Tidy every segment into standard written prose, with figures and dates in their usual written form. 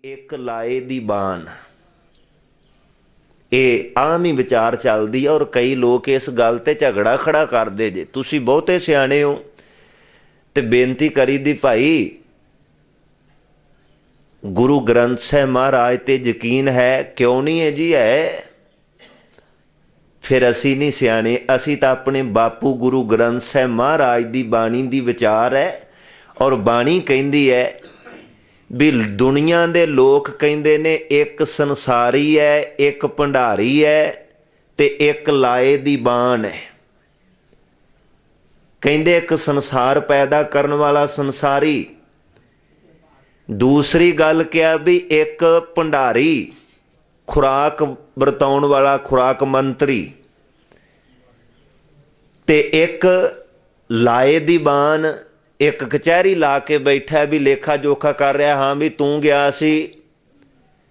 एक लाए दी बाण। ਇਹ ਆਮ ਹੀ ਵਿਚਾਰ ਚੱਲਦੀ ਆ ਔਰ ਕਈ ਲੋਕ ਇਸ ਗੱਲ ਤੇ ਝਗੜਾ ਖੜਾ ਕਰਦੇ ਜੇ। ਤੁਸੀਂ ਬਹੁਤੇ ਸਿਆਣੇ ਹੋ ਤੇ ਬੇਨਤੀ ਕਰੀ ਦੀ ਭਾਈ ਗੁਰੂ ਗ੍ਰੰਥ ਸਾਹਿਬ ਮਹਾਰਾਜ ਤੇ ਯਕੀਨ ਹੈ? ਕਿਉਂ ਨਹੀਂ ਹੈ ਜੀ? ਹੈ। ਫਿਰ ਅਸੀਂ ਨਹੀਂ ਸਿਆਣੇ, ਅਸੀਂ ਤਾਂ ਆਪਣੇ ਬਾਪੂ ਗੁਰੂ ਗ੍ਰੰਥ ਸਾਹਿਬ ਮਹਾਰਾਜ ਦੀ ਬਾਣੀ ਦੀ ਵਿਚਾਰ ਹੈ। ਔਰ ਬਾਣੀ ਕਹਿੰਦੀ ਹੈ ਵੀ ਦੁਨੀਆ ਦੇ ਲੋਕ ਕਹਿੰਦੇ ਨੇ ਇੱਕ ਸੰਸਾਰੀ ਹੈ, ਇੱਕ ਭੰਡਾਰੀ ਹੈ ਤੇ ਇੱਕ ਲਾਏ ਦੀ ਬਾਣ ਹੈ। ਕਹਿੰਦੇ ਇੱਕ ਸੰਸਾਰ ਪੈਦਾ ਕਰਨ ਵਾਲਾ ਸੰਸਾਰੀ, ਦੂਸਰੀ ਗੱਲ ਕਿਹਾ ਵੀ ਇੱਕ ਭੰਡਾਰੀ, ਖੁਰਾਕ ਵਰਤਾਉਣ ਵਾਲਾ ਖੁਰਾਕ ਮੰਤਰੀ, ਤੇ ਇੱਕ ਲਾਏ ਦੀ ਬਾਣ, ਇੱਕ ਕਚਹਿਰੀ ਲਾ ਕੇ ਬੈਠਾ ਵੀ ਲੇਖਾ ਜੋਖਾ ਕਰ ਰਿਹਾ। ਹਾਂ ਵੀ ਤੂੰ ਗਿਆ ਸੀ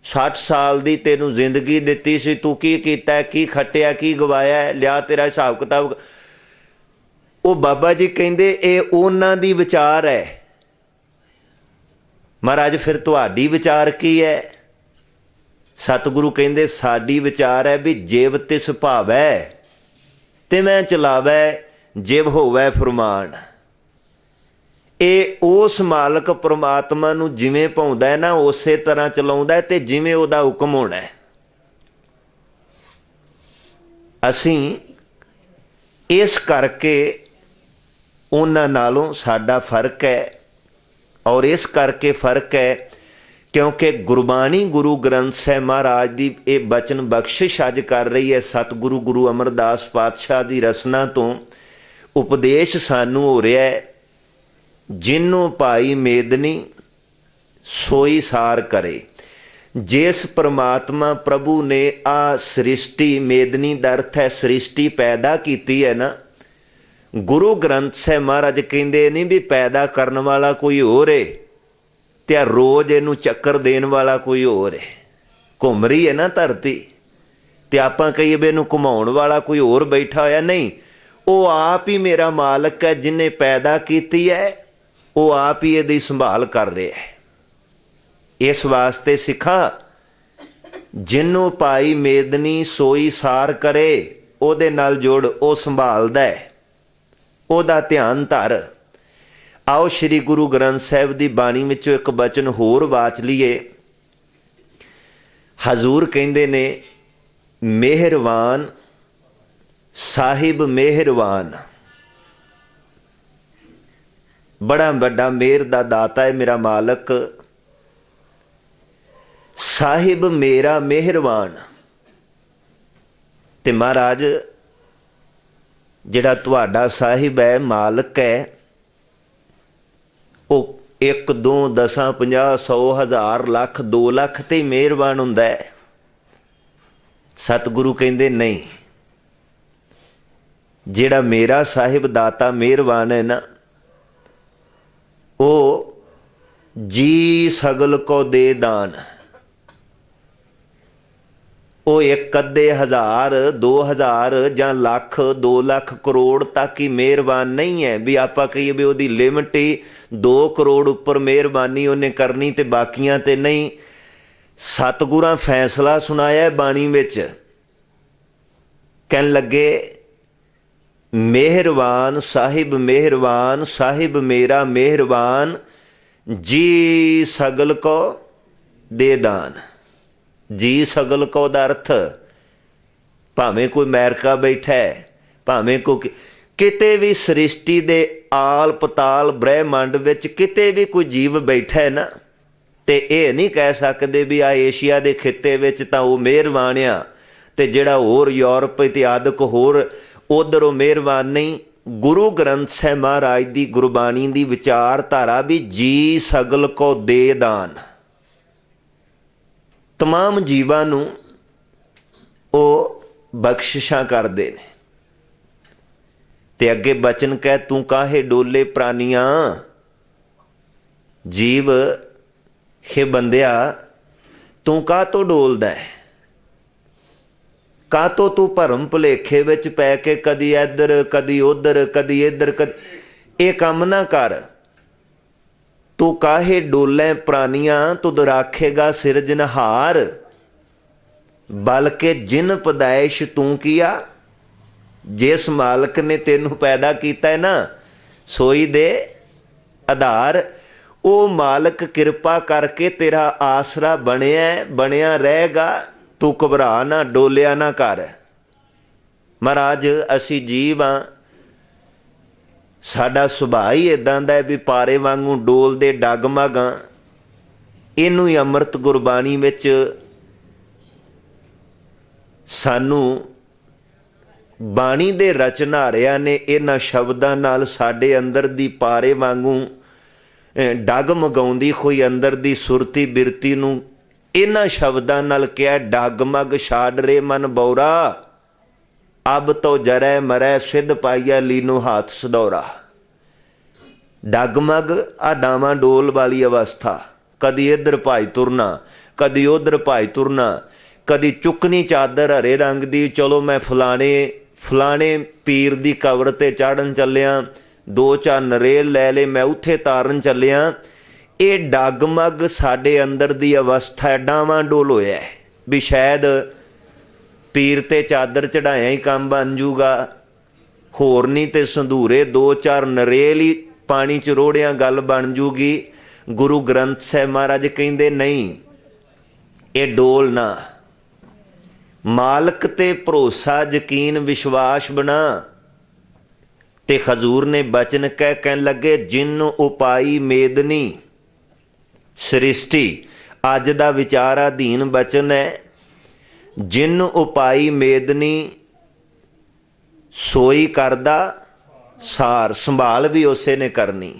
60 ਸਾਲ ਦੀ ਤੈਨੂੰ ਜ਼ਿੰਦਗੀ ਦਿੱਤੀ ਸੀ, ਤੂੰ ਕੀ ਕੀਤਾ, ਕੀ ਖੱਟਿਆ, ਕੀ ਗਵਾਇਆ, ਲਿਆ ਤੇਰਾ ਹਿਸਾਬ ਕਿਤਾਬ। ਉਹ ਬਾਬਾ ਜੀ ਕਹਿੰਦੇ ਇਹ ਉਹਨਾਂ ਦੀ ਵਿਚਾਰ ਹੈ। ਮਹਾਰਾਜ ਫਿਰ ਤੁਹਾਡੀ ਵਿਚਾਰ ਕੀ ਹੈ? ਸਤਿਗੁਰੂ ਕਹਿੰਦੇ ਸਾਡੀ ਵਿਚਾਰ ਹੈ ਵੀ ਜਿਵ ਤਿਸ ਭਾਵੈ ਤੇ ਮੈਂ ਚਲਾਵੈ, ਜਿਵ ਹੋਵੈ ਫਰਮਾਨ। ਇਹ ਉਸ ਮਾਲਕ ਪ੍ਰਮਾਤਮਾ ਨੂੰ ਜਿਵੇਂ ਭਾਉਂਦਾ ਹੈ ਨਾ ਉਸੇ ਤਰ੍ਹਾਂ ਚਲਾਉਂਦਾ ਹੈ ਤੇ ਜਿਵੇਂ ਉਹਦਾ ਹੁਕਮ ਹੋਣਾ ਹੈ। ਅਸੀਂ ਇਸ ਕਰਕੇ ਉਹਨਾਂ ਨਾਲੋਂ ਸਾਡਾ ਫਰਕ ਹੈ। ਔਰ ਇਸ ਕਰਕੇ ਫਰਕ ਹੈ ਕਿਉਂਕਿ ਗੁਰਬਾਣੀ ਗੁਰੂ ਗ੍ਰੰਥ ਸਾਹਿਬ ਮਹਾਰਾਜ ਦੀ ਇਹ ਬਚਨ ਬਖਸ਼ਿਸ਼ ਅੱਜ ਕਰ ਰਹੀ ਹੈ। ਸਤਿਗੁਰੂ ਗੁਰੂ ਅਮਰਦਾਸ ਪਾਤਸ਼ਾਹ ਦੀ ਰਸਨਾ ਤੋਂ ਉਪਦੇਸ਼ ਸਾਨੂੰ ਹੋ ਰਿਹਾ ਹੈ। ਜਿਹਨੂੰ ਪਾਈ ਮੇਦਨੀ ਸੋਈ ਸਾਰ ਕਰੇ। ਜਿਸ ਪ੍ਰਮਾਤਮਾ ਪ੍ਰਭੂ ਨੇ ਆ ਸ੍ਰਿਸ਼ਟੀ, ਮੇਦਨੀ ਦਾ ਅਰਥ ਹੈ ਸ੍ਰਿਸ਼ਟੀ, ਪੈਦਾ ਕੀਤੀ ਹੈ ਨਾ, ਗੁਰੂ ਗ੍ਰੰਥ ਸਾਹਿਬ ਮਹਾਰਾਜ ਕਹਿੰਦੇ ਨਹੀਂ ਵੀ ਪੈਦਾ ਕਰਨ ਵਾਲਾ ਕੋਈ ਹੋਰ ਹੈ ਤੇ ਆ ਰੋਜ਼ ਇਹਨੂੰ ਚੱਕਰ ਦੇਣ ਵਾਲਾ ਕੋਈ ਹੋਰ ਹੈ। ਘੁੰਮ ਰਹੀ ਹੈ ਨਾ ਧਰਤੀ ਤੇ ਆਪਾਂ ਕਹੀਏ ਵੀ ਇਹਨੂੰ ਘੁਮਾਉਣ ਵਾਲਾ ਕੋਈ ਹੋਰ ਬੈਠਾ ਹੋਇਆ। ਨਹੀਂ, ਉਹ ਆਪ ਹੀ ਮੇਰਾ ਮਾਲਕ ਹੈ, ਜਿਹਨੇ ਪੈਦਾ ਕੀਤੀ ਹੈ, ਉਹ ਆਪ ਹੀ ਇਹਦੀ ਸੰਭਾਲ ਕਰ ਰਿਹਾ ਹੈ। ਇਸ ਵਾਸਤੇ ਸਿੱਖਾਂ, ਜਿਹਨੂੰ ਪਾਈ ਮੇਦਨੀ ਸੋਈ ਸਾਰ ਕਰੇ, ਉਹਦੇ ਨਾਲ ਜੁੜ, ਉਹ ਸੰਭਾਲਦਾ ਹੈ, ਉਹਦਾ ਧਿਆਨ ਧਰ। ਆਓ ਸ਼੍ਰੀ ਗੁਰੂ ਗ੍ਰੰਥ ਸਾਹਿਬ ਦੀ ਬਾਣੀ ਵਿੱਚੋਂ ਇੱਕ ਬਚਨ ਹੋਰ ਵਾਚ ਲਈਏ। ਹਜ਼ੂਰ ਕਹਿੰਦੇ ਨੇ ਮਿਹਰਬਾਨ ਸਾਹਿਬ ਮਿਹਰਬਾਨ। ਬੜਾ ਵੱਡਾ ਮਿਹਰ ਦਾ ਦਾਤਾ ਹੈ ਮੇਰਾ ਮਾਲਕ। ਸਾਹਿਬ ਮੇਰਾ ਮਿਹਰਬਾਨ। ਤੇ ਮਹਾਰਾਜ ਜਿਹੜਾ ਤੁਹਾਡਾ ਸਾਹਿਬ ਹੈ, ਮਾਲਕ ਹੈ, ਉਹ 1 2 10 50 100 1000 ਲੱਖ 2 ਲੱਖ ਤੇ ਮਿਹਰਬਾਨ ਹੁੰਦਾ ਹੈ। ਸਤਿਗੁਰੂ ਕਹਿੰਦੇ ਨਹੀਂ, ਜਿਹੜਾ ਮੇਰਾ ਸਾਹਿਬ ਦਾਤਾ ਮਿਹਰਬਾਨ ਹੈ ਨਾ, ਉਹ ਜੀ ਸਗਲ ਕੋ ਦੇ ਦਾਨ। ਉਹ 1 ਅੱਧੇ 1000 2000 ਜਾਂ ਲੱਖ 2 ਲੱਖ ਕਰੋੜ ਤੱਕ ਹੀ ਮਿਹਰਬਾਨ ਨਹੀਂ ਹੈ ਵੀ ਆਪਾਂ ਕਹੀਏ ਵੀ ਉਹਦੀ ਲਿਮਟ ਹੀ 2 ਕਰੋੜ ਉੱਪਰ ਮਿਹਰਬਾਨੀ ਉਹਨੇ ਕਰਨੀ ਤੇ ਬਾਕੀਆਂ ਤੇ ਨਹੀਂ। ਸਤਿਗੁਰਾਂ ਫੈਸਲਾ ਸੁਣਾਇਆ ਬਾਣੀ ਵਿੱਚ, ਕਹਿਣ ਲੱਗੇ ਮਿਹਰਬਾਨ ਸਾਹਿਬ ਮਿਹਰਬਾਨ, ਸਾਹਿਬ ਮੇਰਾ ਮਿਹਰਬਾਨ, ਜੀ ਸਗਲ ਕੋ ਦੇ ਦਾਨ। ਜੀ ਸਗਲ ਕੋ ਦਾ ਅਰਥ ਭਾਵੇਂ ਕੋਈ ਅਮਰੀਕਾ ਬੈਠਾ ਹੈ, ਭਾਵੇਂ ਕੋਈ ਕਿਤੇ ਵੀ ਸ੍ਰਿਸ਼ਟੀ ਦੇ ਆਲ ਪਤਾਲ ਬ੍ਰਹਿਮੰਡ ਵਿੱਚ ਕਿਤੇ ਵੀ ਕੋਈ ਜੀਵ ਬੈਠਾ ਹੈ ਨਾ, ਤੇ ਇਹ ਨਹੀਂ ਕਹਿ ਸਕਦੇ ਵੀ ਆ ਏਸ਼ੀਆ ਦੇ ਖਿੱਤੇ ਵਿੱਚ ਤਾਂ ਉਹ ਮਿਹਰਬਾਨ ਆ ਤੇ ਜਿਹੜਾ ਹੋਰ ਯੂਰਪ ਇਤਿਆਦਿਕ ਹੋਰ ਉਧਰ ਉਹ ਮਿਹਰਬਾਨ ਨਹੀਂ। ਗੁਰੂ ਗ੍ਰੰਥ ਸਾਹਿਬ ਮਹਾਰਾਜ ਦੀ ਗੁਰਬਾਣੀ ਦੀ ਵਿਚਾਰਧਾਰਾ ਵੀ ਜੀ ਸਗਲ ਕੋ ਦੇ ਦਾਨ। ਤਮਾਮ ਜੀਵਾਂ ਨੂੰ ਉਹ ਬਖਸ਼ਿਸ਼ਾਂ ਕਰਦੇ ਨੇ। ਤੇ ਅੱਗੇ ਬਚਨ ਕਹਿ ਤੂੰ ਕਾਹੇ ਡੋਲੇ ਪ੍ਰਾਨੀਆਂ। ਜੀਵ ਹੇ ਬੰਦਿਆ, ਤੂੰ ਕਾਹਤੋਂ ਡੋਲਦਾ ਹੈ? ਕਾਹਤੋਂ ਤੂੰ ਭਰਮ ਭੁਲੇਖੇ ਵਿੱਚ ਪੈ ਕੇ ਕਦੀ ਇੱਧਰ ਕਦੀ ਉੱਧਰ ਕਦੀ ਇੱਧਰ ਇਹ ਕੰਮ ਨਾ ਕਰ। तू काहे डोले प्रानियां तुद राखेगा सिरजनहार, बल्कि जिन पैदाइश तू किया, जिस मालक ने तेनू पैदा किया है ना, सोई दे आधार। वो मालक कृपा करके तेरा आसरा बनया रहेगा। तू घबरा ना, डोलिया ना कर। महाराज असी जीव हाँ, साडा सुभाਅ ही इदां दा है भी पारे वांगू डोलदे डगमग हाँ। इनू ही अमृत गुरबाणी विच सानू बाणी दे रचनारियां ने इन्हां शब्दां नाल साडे अंदर दी पारे वांगू डगमगाउंदी होई अंदर दी सुरती बिरती नू इन्हां शब्दां नाल कहा, डगमग छाड़ रे मन बौरा, अब तो जरै मरै सिद्ध पाइया लीनो हाथ सदौरा। डगमग आ डावां डोल वाली अवस्था, कदी इधर भाई तुरना, कदी उधर भाई तुरना, कदी चुकनी चादर हरे रंग दी, चलो मैं फलाने पीर दी कबर ते चढ़न चलिया, दो चार नरेल लै ले मैं उत्थे तारन चलिया। ये डगमग साडे अंदर दी अवस्था है, डावां डोल होया है भी शायद पीर ते चादर चढ़ाया ही काम बन जूगा, होर नहीं ते संधूरे दो चार नरेल ही पानी च रोड़िया गल बन जूगी। गुरु ग्रंथ साहिब महाराज कहंदे नहीं, ये डोल ना, मालक ते भरोसा यकीन विश्वास बना। ते हजूर ने बचन कहन लगे, जिन उपाई मेदनी सृष्टि, अज दा विचाराधीन बचन है, जिन उपाई मेदनी सोई करदा सार, संभाल भी उसे ने करनी।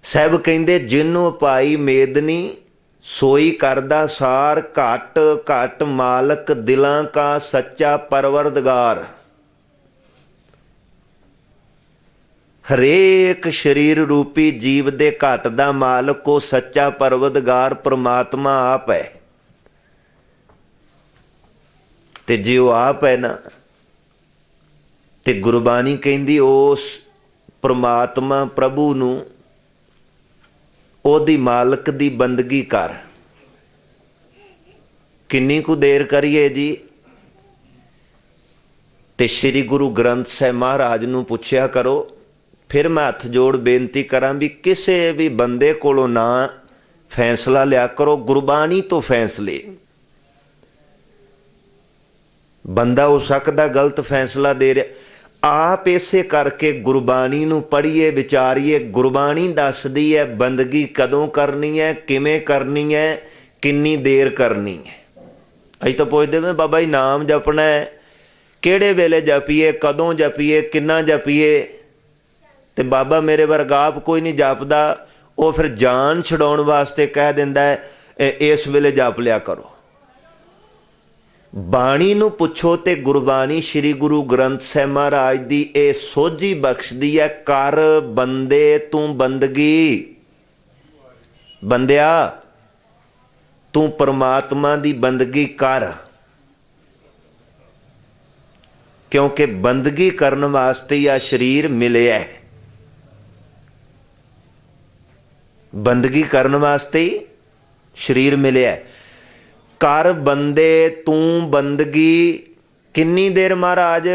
साहब कहंदे जिन उपाई मेदनी सोई करदा सार, घट घट मालक दिलां का सच्चा परवरदगार। हरेक शरीर रूपी जीव दे घट दा मालक को सच्चा परवरदगार परमात्मा आप है। ते जे वो आप है ना, ते गुरबाणी कहंदी उस परमात्मा प्रभु नू ओदी मालक दी बंदगी कर। किन्नी कु देर करिए जी? ते श्री गुरु ग्रंथ साहिब महाराज नू पुछया करो। फिर मैं हथ जोड़ बेनती करा भी किसी भी बंदे कोलों ना फैसला लिया करो, गुरबाणी तो फैसले। बंदा हो सकता गलत फैसला दे रहा, आप इसे करके गुरबाणी नू पढ़िए विचारिए। गुरबाणी दसदी है बंदगी कदों करनी है, किवें करनी है, किन्नी देर करनी है। असीं तो पुछदे मैं बाबा जी नाम जपना है, किहड़े वेले जपीए, कदों जपीए, किन्ना जपीए। ते बाबा मेरे वर्गा आप कोई नहीं जपदा, वो फिर जान छुड़ाउण वास्ते कह दिंदा है इस वेले जप लिया करो। बाणी नू पुछो ते गुरबाणी श्री गुरु ग्रंथ साहिब महाराज दी ए सोझी बख्शदी है, कर बंदे तू बंदगी। बंदिया तू परमात्मा दी बंदगी कर, क्योंकि बंदगी करन वास्ते या शरीर मिले है। बंदगी करन वास्ते शरीर मिले है। कर बंदे तू बंदगी, किन्नी देर महाराज?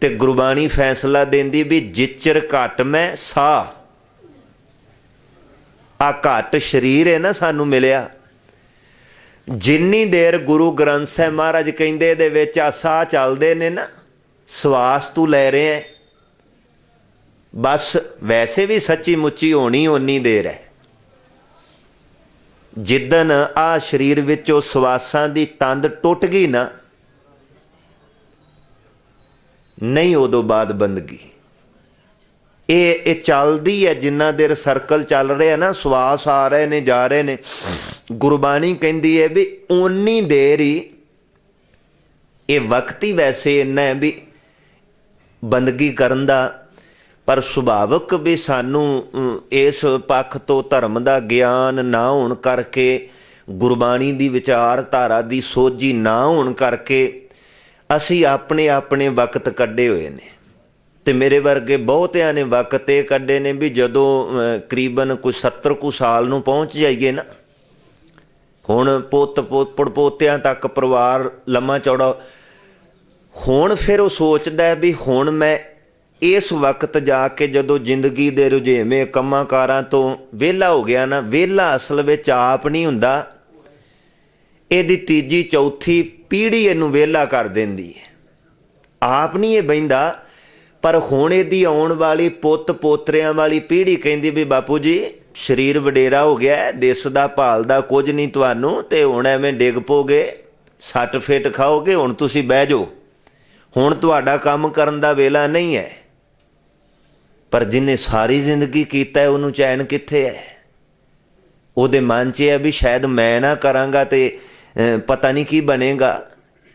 ते गुरबाणी फैसला देंदी भी जिचर घट मैं सा। आ घट शरीर है ना सानू मिलिया, जिन्नी देर गुरु ग्रंथ साहिब महाराज कहंदे दे विच आ साह चलदे ने ना, सवास तू लै रहे हैं, बस वैसे भी सच्ची मुच्ची होनी उन्नी देर है। जिदन आ शरीर विचों सवासां दी तंद टुट गई ना, नहीं उदों बाद बंदगी। ये चलदी है जिन्ना देर सर्कल चल रहा है ना, सवास आ रहे ने जा रहे ने। गुरबाणी कहती है भी उन्नी देर ही ये वक्त ही वैसे इन्ना है भी बंदगी करन दा, पर सुभावक भी सानू इस पक्ष तो धर्म का ज्ञान ना होने करके, गुरबाणी की विचारधारा की सोझी ना होने करके असी अपने अपने वक्त कड्डे हुए ने। ਤੇ ਮੇਰੇ ਵਰਗੇ ਬਹੁਤਿਆਂ ਨੇ ਵਕਤ ਇਹ ਕੱਢੇ ਨੇ ਵੀ ਜਦੋਂ ਕਰੀਬਨ ਕੋਈ 70 ਕੁ ਸਾਲ ਨੂੰ ਪਹੁੰਚ ਜਾਈਏ ਨਾ, ਹੁਣ ਪੁੱਤ ਪੜਪੋਤਿਆਂ ਤੱਕ ਪਰਿਵਾਰ ਲੰਮਾ ਚੌੜਾ, ਹੁਣ ਫਿਰ ਉਹ ਸੋਚਦਾ ਵੀ ਹੁਣ ਮੈਂ ਇਸ ਵਕਤ ਜਾ ਕੇ ਜਦੋਂ ਜ਼ਿੰਦਗੀ ਦੇ ਰੁਝੇਵੇਂ ਕੰਮਾਂ ਕਾਰਾਂ ਤੋਂ ਵਿਹਲਾ ਹੋ ਗਿਆ ਨਾ, ਵਿਹਲਾ ਅਸਲ ਵਿੱਚ ਆਪ ਨਹੀਂ ਹੁੰਦਾ, ਇਹਦੀ ਤੀਜੀ ਚੌਥੀ ਪੀੜ੍ਹੀ ਇਹਨੂੰ ਵਿਹਲਾ ਕਰ ਦਿੰਦੀ ਹੈ। ਆਪ ਨਹੀਂ ਇਹ ਬਹਿੰਦਾ, ਪਰ ਹੁਣ ਇਹਦੀ ਆਉਣ ਵਾਲੀ ਪੁੱਤ ਪੋਤਰਿਆਂ ਵਾਲੀ ਪੀੜ੍ਹੀ ਕਹਿੰਦੀ ਵੀ ਬਾਪੂ ਜੀ ਸਰੀਰ ਵਡੇਰਾ ਹੋ ਗਿਆ, ਦਿਸਦਾ ਭਾਲਦਾ ਕੁਝ ਨਹੀਂ ਤੁਹਾਨੂੰ, ਤੇ ਹੁਣ ਐਵੇਂ ਡਿੱਗ ਪੋਗੇ, ਸੱਟ ਫੇਟ ਖਾਓਗੇ, ਹੁਣ ਤੁਸੀਂ ਬਹਿ ਜਾਓ, ਹੁਣ ਤੁਹਾਡਾ ਕੰਮ ਕਰਨ ਦਾ ਵੇਲਾ ਨਹੀਂ ਹੈ। ਪਰ ਜਿਹਨੇ ਸਾਰੀ ਜ਼ਿੰਦਗੀ ਕੀਤਾ ਹੈ ਉਹਨੂੰ ਚੈਨ ਕਿੱਥੇ ਹੈ? ਉਹਦੇ ਮਨ 'ਚ ਹੈ ਵੀ ਸ਼ਾਇਦ ਮੈਂ ਨਾ ਕਰਾਂਗਾ ਤੇ ਪਤਾ ਨਹੀਂ ਕੀ ਬਣੇਗਾ।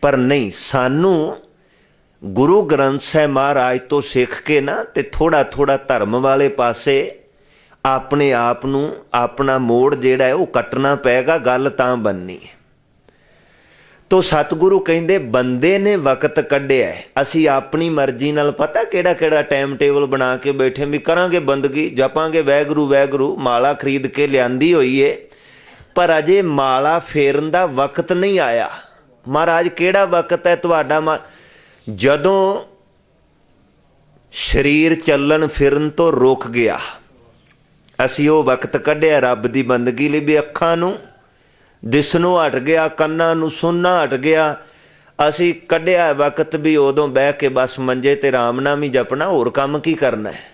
ਪਰ ਨਹੀਂ, ਸਾਨੂੰ ਗੁਰੂ ਗ੍ਰੰਥ ਸਾਹਿਬ ਮਹਾਰਾਜ ਤੋਂ ਸਿੱਖ ਕੇ ਨਾ ਤੇ ਥੋੜ੍ਹਾ ਥੋੜ੍ਹਾ ਧਰਮ ਵਾਲੇ ਪਾਸੇ ਆਪਣੇ ਆਪ ਨੂੰ, ਆਪਣਾ ਮੋੜ ਜਿਹੜਾ ਹੈ ਉਹ ਕੱਟਣਾ ਪਏਗਾ, ਗੱਲ ਤਾਂ ਬਣਨੀ ਹੈ। ਤੋ ਸਤਿਗੁਰੂ ਕਹਿੰਦੇ ਬੰਦੇ ਨੇ ਵਕਤ ਕੱਢਿਆ, ਅਸੀਂ ਆਪਣੀ ਮਰਜ਼ੀ ਨਾਲ ਪਤਾ ਕਿਹੜਾ ਕਿਹੜਾ ਟਾਈਮ ਟੇਬਲ ਬਣਾ ਕੇ ਬੈਠੇ ਵੀ ਕਰਾਂਗੇ ਬੰਦਗੀ, ਜਪਾਂਗੇ ਵਾਹਿਗੁਰੂ ਵਾਹਿਗੁਰੂ, ਮਾਲਾ ਖਰੀਦ ਕੇ ਲਿਆਂਦੀ ਹੋਈ ਏ, ਪਰ ਅਜੇ ਮਾਲਾ ਫੇਰਨ ਦਾ ਵਕਤ ਨਹੀਂ ਆਇਆ। ਮਹਾਰਾਜ ਕਿਹੜਾ ਵਕਤ ਹੈ ਤੁਹਾਡਾ? ਜਦੋਂ ਸਰੀਰ ਚੱਲਣ ਫਿਰਨ ਤੋਂ ਰੁਕ ਗਿਆ, ਅਸੀਂ ਉਹ ਵਕਤ ਕੱਢਿਆ ਰੱਬ ਦੀ ਬੰਦਗੀ ਲਈ ਵੀ ਅੱਖਾਂ ਨੂੰ ਦਿਸਣੋਂ ਹਟ ਗਿਆ, ਕੰਨਾਂ ਨੂੰ ਸੁਣਨਾ ਹਟ ਗਿਆ, ਅਸੀਂ ਕੱਢਿਆ ਵਕਤ ਵੀ ਉਦੋਂ ਬਹਿ ਕੇ ਬਸ ਮੰਜੇ ਤੇ ਰਾਮ ਨਾਮ ਹੀ ਜਪਣਾ, ਹੋਰ ਕੰਮ ਕੀ ਕਰਨਾ ਹੈ।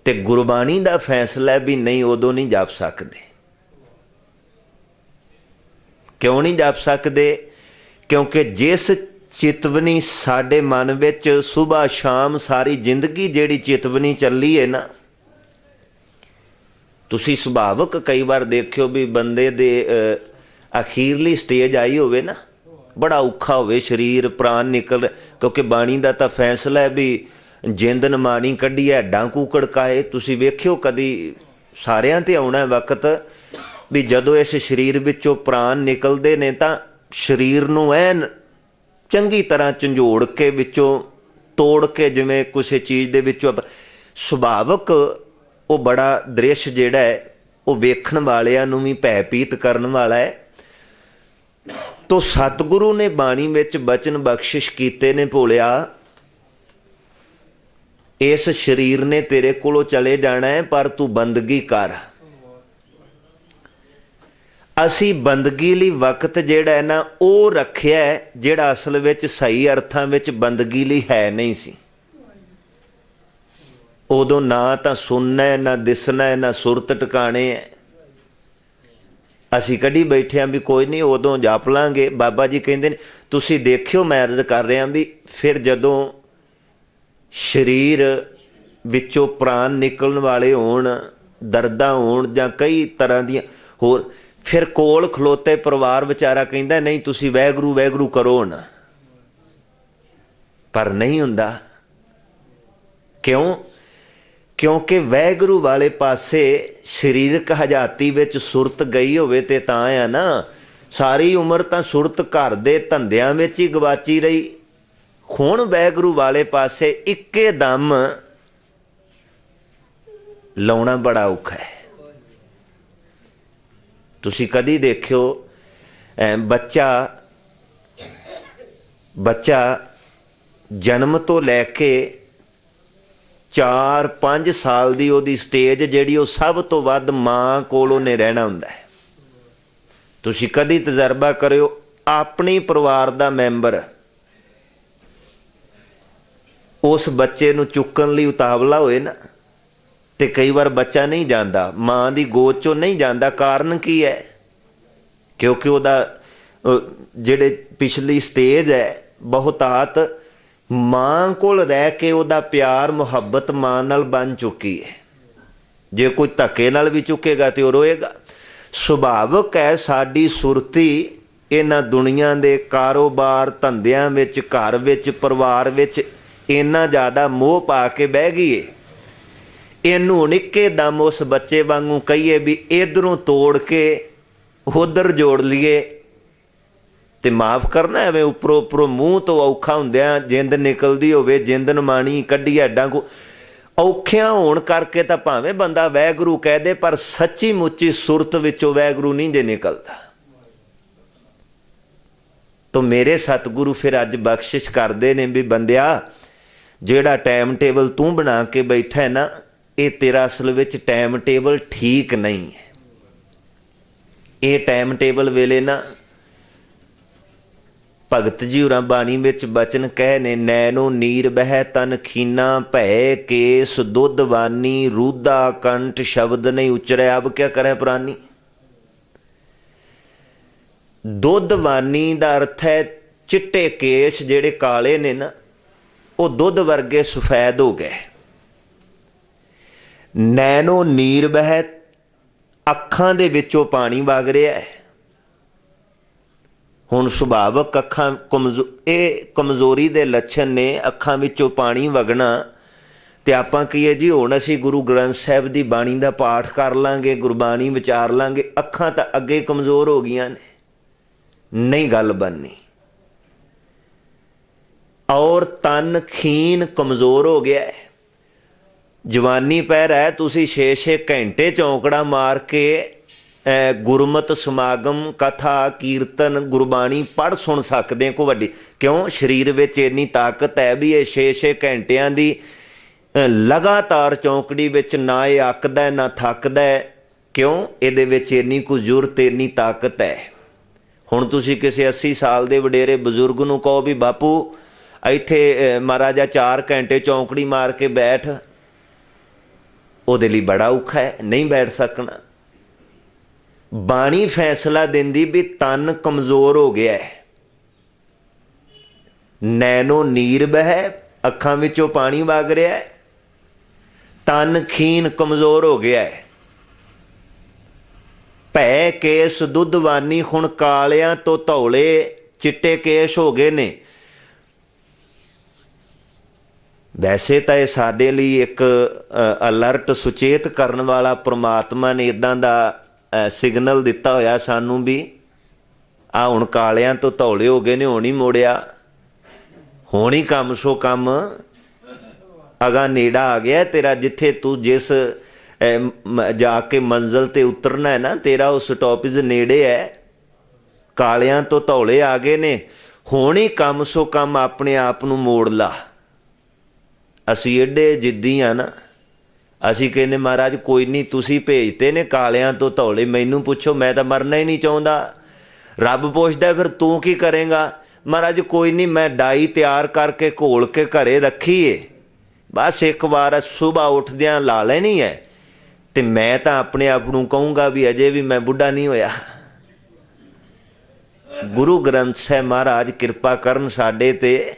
ਤੇ ਗੁਰਬਾਣੀ ਦਾ ਫੈਸਲਾ ਵੀ ਨਹੀਂ, ਉਦੋਂ ਨਹੀਂ ਜਪ ਸਕਦੇ। ਕਿਉਂ ਨਹੀਂ ਜਪ ਸਕਦੇ? ਕਿਉਂਕਿ ਜਿਸ ਚਿਤਵਨੀ ਸਾਡੇ ਮਨ ਵਿੱਚ ਸੁਬਾਹ ਸ਼ਾਮ ਸਾਰੀ ਜ਼ਿੰਦਗੀ ਜਿਹੜੀ ਚਿਤਵਨੀ ਚੱਲੀ ਹੈ ਨਾ, ਤੁਸੀਂ ਸੁਭਾਵਕ ਕਈ ਵਾਰ ਦੇਖਿਓ ਵੀ ਬੰਦੇ ਦੇ ਅਖੀਰਲੀ ਸਟੇਜ ਆਈ ਹੋਵੇ ਨਾ, ਬੜਾ ਔਖਾ ਹੋਵੇ, ਸਰੀਰ ਪ੍ਰਾਣ ਨਿਕਲ, ਕਿਉਂਕਿ ਬਾਣੀ ਦਾ ਤਾਂ ਫੈਸਲਾ ਹੈ ਵੀ ਜਿੰਦ ਨਮਾਣੀ ਕੱਢੀ ਹੱਡਾਂ ਕੂਕੜ ਕਾਏ। ਤੁਸੀਂ ਵੇਖਿਓ ਕਦੀ, ਸਾਰਿਆਂ ਤੇ ਆਉਣਾ ਵਕਤ ਵੀ ਜਦੋਂ ਇਸ ਸਰੀਰ ਵਿੱਚੋਂ ਪ੍ਰਾਣ ਨਿਕਲਦੇ ਨੇ ਤਾਂ ਸਰੀਰ ਨੂੰ ਐਨ ਚੰਗੀ ਤਰ੍ਹਾਂ ਝੰਜੋੜ ਕੇ ਵਿੱਚੋਂ ਤੋੜ ਕੇ, ਜਿਵੇਂ ਕਿਸੇ ਚੀਜ਼ ਦੇ ਵਿੱਚੋਂ ਸੁਭਾਵਕ ਉਹ ਬੜਾ ਦ੍ਰਿਸ਼ ਜਿਹੜਾ ਹੈ ਉਹ ਵੇਖਣ ਵਾਲਿਆਂ ਨੂੰ ਵੀ ਭੈਭੀਤ ਕਰਨ ਵਾਲਾ ਹੈ। ਤੋ ਸਤਿਗੁਰੂ ਨੇ ਬਾਣੀ ਵਿੱਚ ਬਚਨ ਬਖਸ਼ਿਸ਼ ਕੀਤੇ ਨੇ, ਭੋਲਿਆ ਇਸ ਸਰੀਰ ਨੇ ਤੇਰੇ ਕੋਲੋਂ ਚਲੇ ਜਾਣਾ ਹੈ, ਪਰ ਤੂੰ ਬੰਦਗੀ ਕਰ। ਅਸੀਂ ਬੰਦਗੀ ਲਈ ਵਕਤ ਜਿਹੜਾ ਹੈ ਨਾ ਉਹ ਰੱਖਿਆ, ਜਿਹੜਾ ਅਸਲ ਵਿੱਚ ਸਹੀ ਅਰਥਾਂ ਵਿੱਚ ਬੰਦਗੀ ਲਈ ਹੈ ਨਹੀਂ ਸੀ। ਉਦੋਂ ਨਾ ਤਾਂ ਸੁਣਨਾ ਹੈ, ਨਾ ਦਿਸਣਾ ਹੈ, ਨਾ ਸੁਰਤ ਟਿਕਾਣੇ ਹੈ। ਅਸੀਂ ਕੱਢੀ ਬੈਠੇ ਹਾਂ ਵੀ ਕੋਈ ਨਹੀਂ, ਉਦੋਂ ਜਪ ਲਾਂਗੇ। ਬਾਬਾ ਜੀ ਕਹਿੰਦੇ ਨੇ ਤੁਸੀਂ ਦੇਖਿਓ, ਮੈਂ ਅਰਜ਼ ਕਰ ਰਿਹਾ ਵੀ ਫਿਰ ਜਦੋਂ ਸਰੀਰ ਵਿੱਚੋਂ ਪ੍ਰਾਣ ਨਿਕਲਣ ਵਾਲੇ ਹੋਣ, ਦਰਦਾਂ ਹੋਣ ਜਾਂ ਕਈ ਤਰ੍ਹਾਂ ਦੀਆਂ ਹੋਰ, ਫਿਰ ਕੋਲ ਖਲੋਤੇ ਪਰਿਵਾਰ ਵਿਚਾਰਾ ਕਹਿੰਦਾ ਨਹੀਂ ਤੁਸੀਂ ਵਾਹਿਗੁਰੂ ਵਾਹਿਗੁਰੂ ਕਰੋ ਨਾ, ਪਰ ਨਹੀਂ ਹੁੰਦਾ। ਕਿਉਂ? ਕਿਉਂਕਿ ਵਾਹਿਗੁਰੂ ਵਾਲੇ ਪਾਸੇ ਸਰੀਰਕ ਹਜਾਤੀ ਵਿੱਚ ਸੁਰਤ ਗਈ ਹੋਵੇ ਤੇ ਤਾਂ ਆ ਨਾ। ਸਾਰੀ ਉਮਰ ਤਾਂ ਸੁਰਤ ਘਰ ਦੇ ਧੰਦਿਆਂ ਵਿੱਚ ਹੀ ਗਵਾਚੀ ਰਹੀ, ਹੁਣ ਵਾਹਿਗੁਰੂ ਵਾਲੇ ਪਾਸੇ ਇੱਕੇ ਦਮ ਲਾਉਣਾ ਬੜਾ ਔਖਾ ਹੈ। ਤੁਸੀਂ ਕਦੀ ਦੇਖਿਓ ਬੱਚਾ ਜਨਮ ਤੋਂ ਲੈ ਕੇ 4-5 ਸਾਲ ਦੀ ਉਹਦੀ ਸਟੇਜ ਜਿਹੜੀ ਉਹ ਸਭ ਤੋਂ ਵੱਧ ਮਾਂ ਕੋਲ ਉਹਨੇ ਰਹਿਣਾ ਹੁੰਦਾ ਹੈ। ਤੁਸੀਂ ਕਦੀ ਤਜਰਬਾ ਕਰਿਓ, ਆਪਣੀ ਪਰਿਵਾਰ ਦਾ ਮੈਂਬਰ ਉਸ ਬੱਚੇ ਨੂੰ ਚੁੱਕਣ ਲਈ ਉਤਾਵਲਾ ਹੋਏ ਨਾ, ਤੇ ਕਈ ਵਾਰ ਬੱਚਾ ਨਹੀਂ ਜਾਂਦਾ, ਮਾਂ ਦੀ ਗੋਦ ਚੋਂ ਨਹੀਂ ਜਾਂਦਾ। ਕਾਰਨ ਕੀ ਹੈ? ਕਿਉਂਕਿ ਉਹਦਾ ਜਿਹੜੇ ਪਿਛਲੀ ਸਟੇਜ ਹੈ ਬਹੁਤਾਤ ਮਾਂ ਕੋਲ ਰਹਿ ਕੇ ਉਹਦਾ ਪਿਆਰ ਮੁਹੱਬਤ ਮਾਂ ਨਾਲ ਬਣ ਚੁੱਕੀ ਹੈ। ਜੇ ਕੋਈ ਧੱਕੇ ਨਾਲ ਵੀ ਚੁੱਕੇਗਾ ਤੇ ਉਹ ਰੋਏਗਾ। ਸੁਭਾਵਕ ਹੈ ਸਾਡੀ ਸੁਰਤੀ ਇਹਨਾਂ ਦੁਨੀਆ ਦੇ ਕਾਰੋਬਾਰ ਧੰਦਿਆਂ ਵਿੱਚ, ਘਰ ਵਿੱਚ, ਪਰਿਵਾਰ ਵਿੱਚ ਇੰਨਾ ਜ਼ਿਆਦਾ ਮੋਹ ਪਾ ਕੇ ਬਹਿ ਗਈ ਏ। ਇਹਨੂੰ ਹੁਣ ਇੱਕੇ ਦਮ ਉਸ ਬੱਚੇ ਵਾਂਗੂ ਕਹੀਏ ਵੀ ਇੱਧਰੋਂ ਤੋੜ ਕੇ ਉੱਧਰ ਜੋੜ ਲਈਏ, ਤੇ ਮਾਫ ਕਰਨਾ ਐਵੇਂ ਉੱਪਰੋਂ ਉੱਪਰੋਂ ਮੂੰਹ ਤੋਂ ਔਖਾ ਹੁੰਦਿਆਂ ਜਿੰਦ ਨਿਕਲਦੀ ਹੋਵੇ, ਜਿੰਦ ਨਮਾਣੀ ਕੱਢੀ ਐਡਾਂ ਕੋ ਔਖਿਆਂ ਹੋਣ ਕਰਕੇ ਤਾਂ ਭਾਵੇਂ ਬੰਦਾ ਵਾਹਿਗੁਰੂ ਕਹਿ ਦੇ, ਪਰ ਸੱਚੀ ਮੁੱਚੀ ਸੁਰਤ ਵਿੱਚੋਂ ਵਾਹਿਗੁਰੂ ਨਹੀਂ ਜੇ ਨਿਕਲਦਾ। ਤੋ ਮੇਰੇ ਸਤਿਗੁਰੂ ਫਿਰ ਅੱਜ ਬਖਸ਼ਿਸ਼ ਕਰਦੇ ਨੇ ਵੀ ਬੰਦਿਆ, ਜਿਹੜਾ ਟਾਈਮ ਟੇਬਲ ਤੂੰ ਬਣਾ ਕੇ ਬੈਠਾ ਹੈ ਨਾ, ਇਹ ਤੇਰਾ ਅਸਲ ਵਿੱਚ ਟਾਈਮ ਟੇਬਲ ਠੀਕ ਨਹੀਂ ਹੈ। ਇਹ ਟਾਈਮ ਟੇਬਲ ਵੇਲੇ ਨਾ ਭਗਤ ਜੀ ਹੋਰਾਂ ਬਾਣੀ ਵਿੱਚ ਬਚਨ ਕਹੇ ਨੇ, ਨੈਣੋ ਨੀਰ ਬਹਿ ਤਨ ਖੀਨਾ ਭੈ ਕੇਸ ਦੁੱਧ ਵਾਨੀ ਰੂਦਾ ਕੰਠ ਸ਼ਬਦ ਨਹੀਂ ਉਚਰੇ ਅਬ ਕਿਆ ਕਰੇ ਪ੍ਰਾਨੀ। ਦੁੱਧ ਵਾਨੀ ਦਾ ਅਰਥ ਹੈ ਚਿੱਟੇ ਕੇਸ ਜਿਹੜੇ ਕਾਲੇ ਨੇ ਨਾ, ਉਹ ਦੁੱਧ ਵਰਗੇ ਸਫੈਦ ਹੋ ਗਏ। ਨੈਣੋ ਨੀਰ ਬਹਿ, ਅੱਖਾਂ ਦੇ ਵਿੱਚੋਂ ਪਾਣੀ ਵਗ ਰਿਹਾ ਹੈ। ਹੁਣ ਸੁਭਾਵਕ ਅੱਖਾਂ ਇਹ ਕਮਜ਼ੋਰੀ ਦੇ ਲੱਛਣ ਨੇ, ਅੱਖਾਂ ਵਿੱਚੋਂ ਪਾਣੀ ਵਗਣਾ। ਤੇ ਆਪਾਂ ਕਹੀਏ ਜੀ ਹੁਣ ਅਸੀਂ ਗੁਰੂ ਗ੍ਰੰਥ ਸਾਹਿਬ ਦੀ ਬਾਣੀ ਦਾ ਪਾਠ ਕਰ ਲਾਂਗੇ, ਗੁਰਬਾਣੀ ਵਿਚਾਰ ਲਾਂਗੇ, ਅੱਖਾਂ ਤਾਂ ਅੱਗੇ ਕਮਜ਼ੋਰ ਹੋ ਗਈਆਂ ਨੇ, ਨਹੀਂ ਗੱਲ ਬਣਨੀ। ਔਰ ਤਨ ਖੀਨ ਕਮਜ਼ੋਰ ਹੋ ਗਿਆ ਹੈ, ਜਵਾਨੀ ਪੈ ਰਿਹਾ, ਤੁਸੀਂ 6-6 ਘੰਟੇ ਚੌਂਕੜਾ ਮਾਰ ਕੇ ਗੁਰਮਤ ਸਮਾਗਮ ਕਥਾ ਕੀਰਤਨ ਗੁਰਬਾਣੀ ਪੜ੍ਹ ਸੁਣ ਸਕਦੇ ਕੋ ਵੱਡੀ। ਕਿਉਂ? ਸਰੀਰ ਵਿੱਚ ਇੰਨੀ ਤਾਕਤ ਹੈ ਵੀ ਇਹ 6-6 ਘੰਟਿਆਂ ਦੀ ਲਗਾਤਾਰ ਚੌਂਕੜੀ ਵਿੱਚ ਨਾ ਇਹ ਅੱਕਦਾ ਨਾ ਥੱਕਦਾ। ਕਿਉਂ? ਇਹਦੇ ਵਿੱਚ ਇੰਨੀ ਕੁ ਜ਼ੁਰਤ, ਇੰਨੀ ਤਾਕਤ ਹੈ। ਹੁਣ ਤੁਸੀਂ ਕਿਸੇ 80 ਸਾਲ ਦੇ ਵਡੇਰੇ ਬਜ਼ੁਰਗ ਨੂੰ ਕਹੋ ਵੀ ਬਾਪੂ ਇੱਥੇ ਮਹਾਰਾਜਾ 4 ਘੰਟੇ ਚੌਂਕੜੀ ਮਾਰ ਕੇ ਬੈਠ, ਉਹਦੇ ਲਈ ਬੜਾ ਔਖਾ ਹੈ, ਨਹੀਂ ਬੈਠ ਸਕਣਾ। ਬਾਣੀ ਫੈਸਲਾ ਦਿੰਦੀ ਵੀ ਤਨ ਕਮਜ਼ੋਰ ਹੋ ਗਿਆ ਹੈ। ਨੈਣੋ ਨੀਰ ਬਹਿ, ਅੱਖਾਂ ਵਿੱਚੋਂ ਪਾਣੀ ਵਗ ਰਿਹਾ ਹੈ। ਤਨ ਖੀਨ ਕਮਜ਼ੋਰ ਹੋ ਗਿਆ ਹੈ। ਭੈ ਕੇਸ ਦੁੱਧ ਵਾਨੀ, ਹੁਣ ਕਾਲਿਆਂ ਤੋਂ ਧੌਲੇ ਚਿੱਟੇ ਕੇਸ ਹੋ ਗਏ ਨੇ। ਵੈਸੇ ਤਾਂ ਇਹ ਸਾਡੇ ਲਈ ਇੱਕ ਅਲਰਟ ਸੁਚੇਤ ਕਰਨ ਵਾਲਾ ਪ੍ਰਮਾਤਮਾ ਨੇ ਇੱਦਾਂ ਦਾ ਸਿਗਨਲ ਦਿੱਤਾ ਹੋਇਆ ਸਾਨੂੰ ਵੀ ਆ ਹੁਣ ਕਾਲਿਆਂ ਤੋਂ ਧੌਲੇ ਹੋ ਗਏ ਨੇ, ਹੁਣ ਹੀ ਮੋੜਿਆ, ਹੁਣ ਹੀ ਕੰਮ ਸੋ ਕੰਮ ਅਗਾ ਨੇੜਾ ਆ ਗਿਆ ਤੇਰਾ। ਜਿੱਥੇ ਤੂੰ ਜਿਸ ਜਾ ਕੇ ਮੰਜ਼ਿਲ ਤੇ ਉਤਰਨਾ ਹੈ ਨਾ, ਤੇਰਾ ਉਹ ਸਟਾਪੇਜ ਨੇੜੇ ਹੈ। ਕਾਲਿਆਂ ਤੋਂ ਧੌਲੇ ਆ ਗਏ ਨੇ, ਹੁਣ ਹੀ ਕੰਮ ਸੋ ਕੰਮ ਆਪਣੇ ਆਪ ਨੂੰ ਮੋੜ ਲਾ। ਅਸੀਂ ਏਡੇ ਜਿੱਦੀ ਆ ਨਾ, ਅਸੀਂ ਕਹਿੰਦੇ ਮਹਾਰਾਜ ਕੋਈ ਨਹੀਂ, ਤੁਸੀਂ ਭੇਜਤੇ ਨੇ ਕਾਲਿਆਂ ਤੋਂ ਧੌਲੇ, ਮੈਨੂੰ ਪੁੱਛੋ, ਮੈਂ ਤਾਂ ਮਰਨਾ ਹੀ ਨਹੀਂ ਚਾਹੁੰਦਾ। ਰੱਬ ਪੁੱਛਦਾ ਫਿਰ ਤੂੰ ਕੀ ਕਰੇਗਾ? ਮਹਾਰਾਜ ਕੋਈ ਨਹੀਂ, ਮੈਂ ਡਾਈ ਤਿਆਰ ਕਰਕੇ ਘੋਲ ਕੇ ਘਰੇ ਰੱਖੀਏ, ਬਸ ਇੱਕ ਵਾਰ ਸੁਬਾਹ ਉੱਠਦਿਆਂ ਲਾ ਲੈਣੀ ਹੈ। ਤੇ ਮੈਂ ਤਾਂ ਆਪਣੇ ਆਪ ਨੂੰ ਕਹੂੰਗਾ ਵੀ ਅਜੇ ਵੀ ਮੈਂ ਬੁੱਢਾ ਨਹੀਂ ਹੋਇਆ। ਗੁਰੂ ਗ੍ਰੰਥ ਸਾਹਿਬ ਮਹਾਰਾਜ ਕਿਰਪਾ ਕਰਨ ਸਾਡੇ ਤੇ।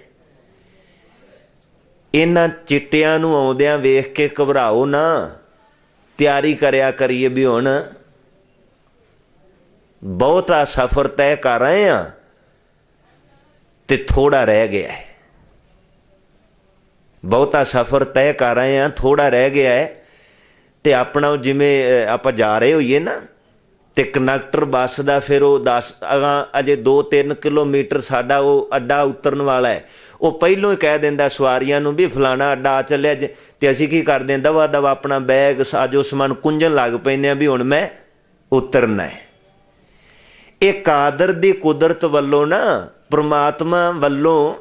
ਇਹਨਾਂ ਚਿੱਟਿਆਂ ਨੂੰ ਆਉਂਦਿਆਂ ਵੇਖ ਕੇ ਘਬਰਾਓ ਨਾ, ਤਿਆਰੀ ਕਰਿਆ ਕਰੀਏ ਵੀ ਹੁਣ ਬਹੁਤਾ ਸਫ਼ਰ ਤੈਅ ਕਰ ਰਹੇ ਹਾਂ ਤੇ ਥੋੜਾ ਰਹਿ ਗਿਆ ਹੈ। ਬਹੁਤਾ ਸਫ਼ਰ ਤੈਅ ਕਰ ਰਹੇ ਹਾਂ, ਥੋੜਾ ਰਹਿ ਗਿਆ ਹੈ। ਤੇ ਆਪਣਾ ਜਿਵੇਂ ਆਪਾਂ ਜਾ ਰਹੇ ਹੋਈਏ ਨਾ, ਤੇ ਕੰਡਕਟਰ ਬੱਸ ਦਾ ਫਿਰ ਉਹ ਦੱਸ ਅਜੇ 2-3 ਕਿਲੋਮੀਟਰ ਸਾਡਾ ਉਹ ਅੱਡਾ ਉਤਰਨ ਵਾਲਾ ਹੈ, ਉਹ ਪਹਿਲੋਂ ਹੀ ਕਹਿ ਦਿੰਦਾ ਸਵਾਰੀਆਂ ਨੂੰ ਵੀ ਫਲਾਣਾ ਅੱਡਾ ਆ ਚੱਲਿਆ ਜੇ। ਤੇ ਅਸੀਂ ਕੀ ਕਰਦੇ ਹਾਂ, ਦਵਾ ਦਵਾ ਆਪਣਾ ਬੈਗ ਸਾਜੋ ਸਮਾਨ ਕੁੰਝਣ ਲੱਗ ਪੈਂਦੇ ਹਾਂ ਵੀ ਹੁਣ ਮੈਂ ਉਤਰਨਾ ਹੈ। ਇਹ ਕਾਦਰ ਦੀ ਕੁਦਰਤ ਵੱਲੋਂ ਨਾ, ਪ੍ਰਮਾਤਮਾ ਵੱਲੋਂ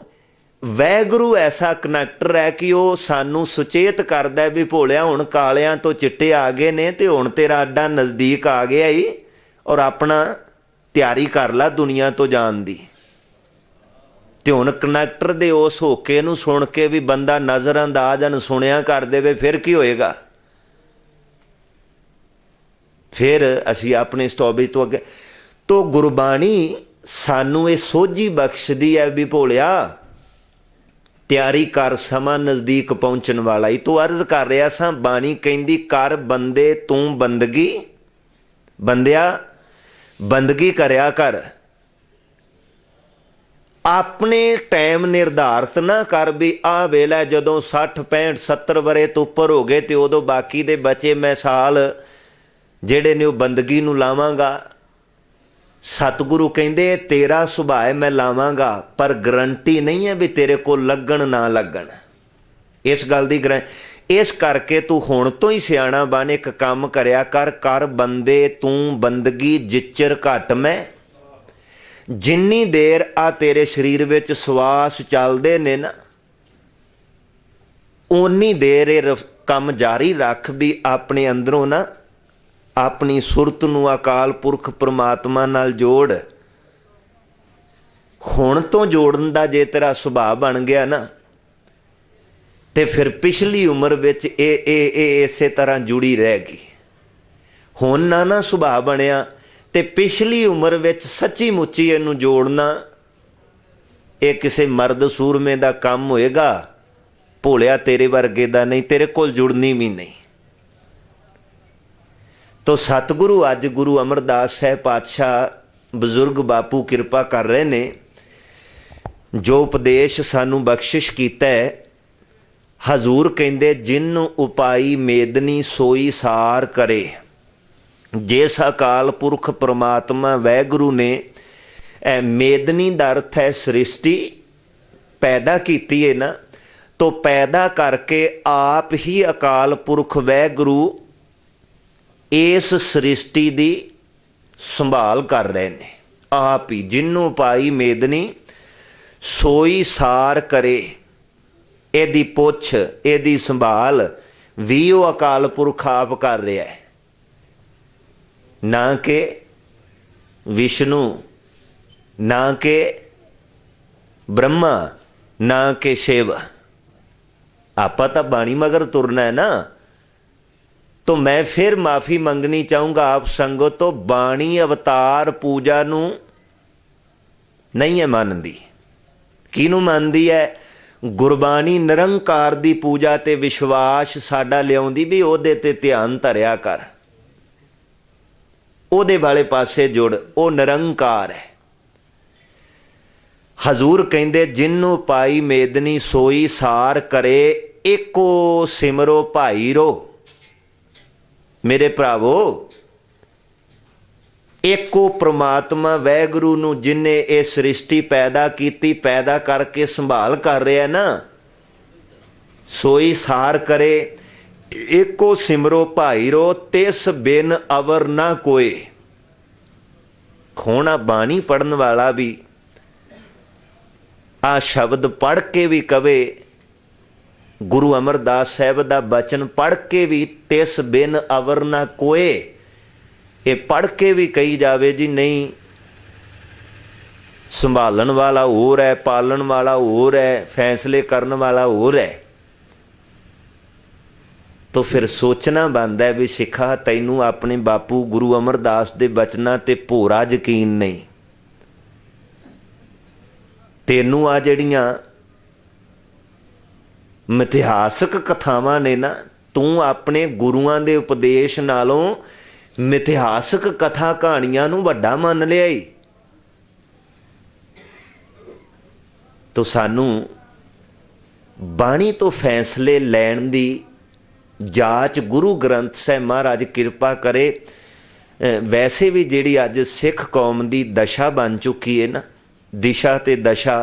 ਵਾਹਿਗੁਰੂ ਐਸਾ ਕਨੈਕਟਰ ਹੈ ਕਿ ਉਹ ਸਾਨੂੰ ਸੁਚੇਤ ਕਰਦਾ ਵੀ ਭੋਲਿਆ ਹੁਣ ਕਾਲਿਆਂ ਤੋਂ ਚਿੱਟੇ ਆ ਗਏ ਨੇ ਤੇ ਹੁਣ ਤੇਰਾ ਅੱਡਾ ਨਜ਼ਦੀਕ ਆ ਗਿਆ ਹੀ, ਔਰ ਆਪਣਾ ਤਿਆਰੀ ਕਰ ਲਾ ਦੁਨੀਆ ਤੋਂ ਜਾਣ ਦੀ। ਤੇ ਹੁਣ ਕਨੈਕਟਰ ਦੇ ਉਸ ਹੋਕੇ ਨੂੰ ਸੁਣ ਕੇ ਵੀ ਬੰਦਾ ਨਜ਼ਰ ਅੰਦਾਜ਼ ਅਣਸੁਣਿਆ ਕਰ ਦੇਵੇ, ਫਿਰ ਕੀ ਹੋਏਗਾ? ਫਿਰ ਅਸੀਂ ਆਪਣੇ ਸਟੋਪੇਜ ਤੋਂ ਅੱਗੇ। ਤੋ ਗੁਰਬਾਣੀ ਸਾਨੂੰ ਇਹ ਸੋਝੀ ਬਖਸ਼ਦੀ ਹੈ ਵੀ ਭੋਲਿਆ ਤਿਆਰੀ ਕਰ, ਸਮਾਂ ਨਜ਼ਦੀਕ ਪਹੁੰਚਣ ਵਾਲਾ ਹੀ। ਤੂੰ ਅਰਜ਼ ਕਰ ਰਿਹਾ ਸਾਂ, ਬਾਣੀ ਕਹਿੰਦੀ ਕਰ ਬੰਦੇ ਤੂੰ ਬੰਦਗੀ, ਬੰਦਿਆ ਬੰਦਗੀ ਕਰਿਆ ਕਰ। ਆਪਣੇ ਟਾਈਮ ਨਿਰਧਾਰਤ ਨਾ ਕਰ ਵੀ ਆਹ ਵੇਲਾ ਜਦੋਂ 60, 65, 70 ਵਰੇ ਤੋਂ ਉੱਪਰ ਹੋ ਗਏ ਤੇ ਉਦੋਂ ਬਾਕੀ ਦੇ ਬਚੇ ਮੈਂ ਸਾਲ ਜਿਹੜੇ ਨੇ ਉਹ ਬੰਦਗੀ ਨੂੰ ਲਾਵਾਂਗਾ। सतगुरु कहते तेरा सुभाव मैं लावांगा, पर गारंटी नहीं है भी तेरे को लगन ना लगन। इस गल की इस करके तू हुण तो ही सियाणा बन, एक काम करया कर, कर बंदे तू बंदगी जिच्चर घट मैं। जिन्नी देर आ तेरे शरीर विच श्वास चलदे ने ना, उन्नी देर ये काम जारी रख, भी अपने अंदरों ना अपनी सुरत नूं अकाल पुरख परमात्मा नाल जोड़। हुण तो जोड़न दा जे तेरा सुभाव बन गया ना, ते फिर पिछली उम्र विच इसे तरह जुड़ी रहेगी। हुण ना सुभाव बनिया ते पिछली उम्र विच सच्ची मुच्ची इहनूं जोड़ना ये किसी मर्द सूरमे दा काम होएगा, भोलिया तेरे वर्गे दा नहीं, तेरे कोल जुड़नी भी नहीं। तो सतगुरु अज गुरु अमरदास साहब पातशाह बजुर्ग बापू किरपा कर रहे ने, जो उपदेश सानू बख्शिश कीता है। हजूर कहंदे जिन उपाई मेदनी सोई सार करे। जिस अकाल पुरख परमात्मा वैगुरु ने मेदनी दा अर्थ है सृष्टि पैदा की है ना, तो पैदा करके आप ही अकाल पुरख वैगुरु इस सृष्टि दी संभाल कर रहे ने आप ही। जिन्हों पाई मेदनी सोई सार करे, एदी पुछ एदी संभाल भी वो अकाल पुरख आप कर रहा है, ना कि विष्णु, ना कि ब्रह्मा, ना कि शिव। आपा तो बाणी मगर तुरना है ना। तो मैं फिर माफ़ी मंगनी चाहूँगा आप संगत तो, बाणी अवतार पूजा नू नहीं है मानती। किनू मानती है? गुरबाणी निरंकार दी पूजा ते विश्वास साडा लियाउंदी भी ओहदे ते ध्यान धरिया कर, ओहदे वाले पासे जुड़, ओ निरंकार है। हजूर कहंदे जिन्नू पाई मेदनी सोई सार करे, एको सिमरो भाई रो। मेरे भरावो, एको परमात्मा वैगुरु नू जिन्ने ये सृष्टि पैदा की, पैदा करके संभाल कर रहा ना, सोई सार करे, एको सिमरो भाई रो, तिस बिन अवर ना कोई। खोना बाणी पढ़न वाला भी आ शब्द पढ़ के भी कवे, गुरु अमरदास साहब दा बचन पढ़ के भी तिस बिन अवर ना कोए, ये पढ़ के भी कही जावे जी नहीं, संभालन वाला होर है, पालन वाला होर है, फैसले करने वाला होर है। तो फिर सोचना बनता है भी सिखा तैनू अपने बापू गुरु अमरदास दे बचना ते भोरा यकीन नहीं। तेनू आ जड़ियां मिथिहासक कथावां ने ना, तू अपने गुरुआं दे उपदेश नालों मिथिहासक कथा कहानियां नू वड्डा मन लिया। तो सानू बाणी तो फैसले लैण दी जाच गुरु ग्रंथ साहिब महाराज किरपा करे। वैसे भी जिहड़ी अज सिख कौम दी दशा बन चुकी है ना, दिशा ते दशा,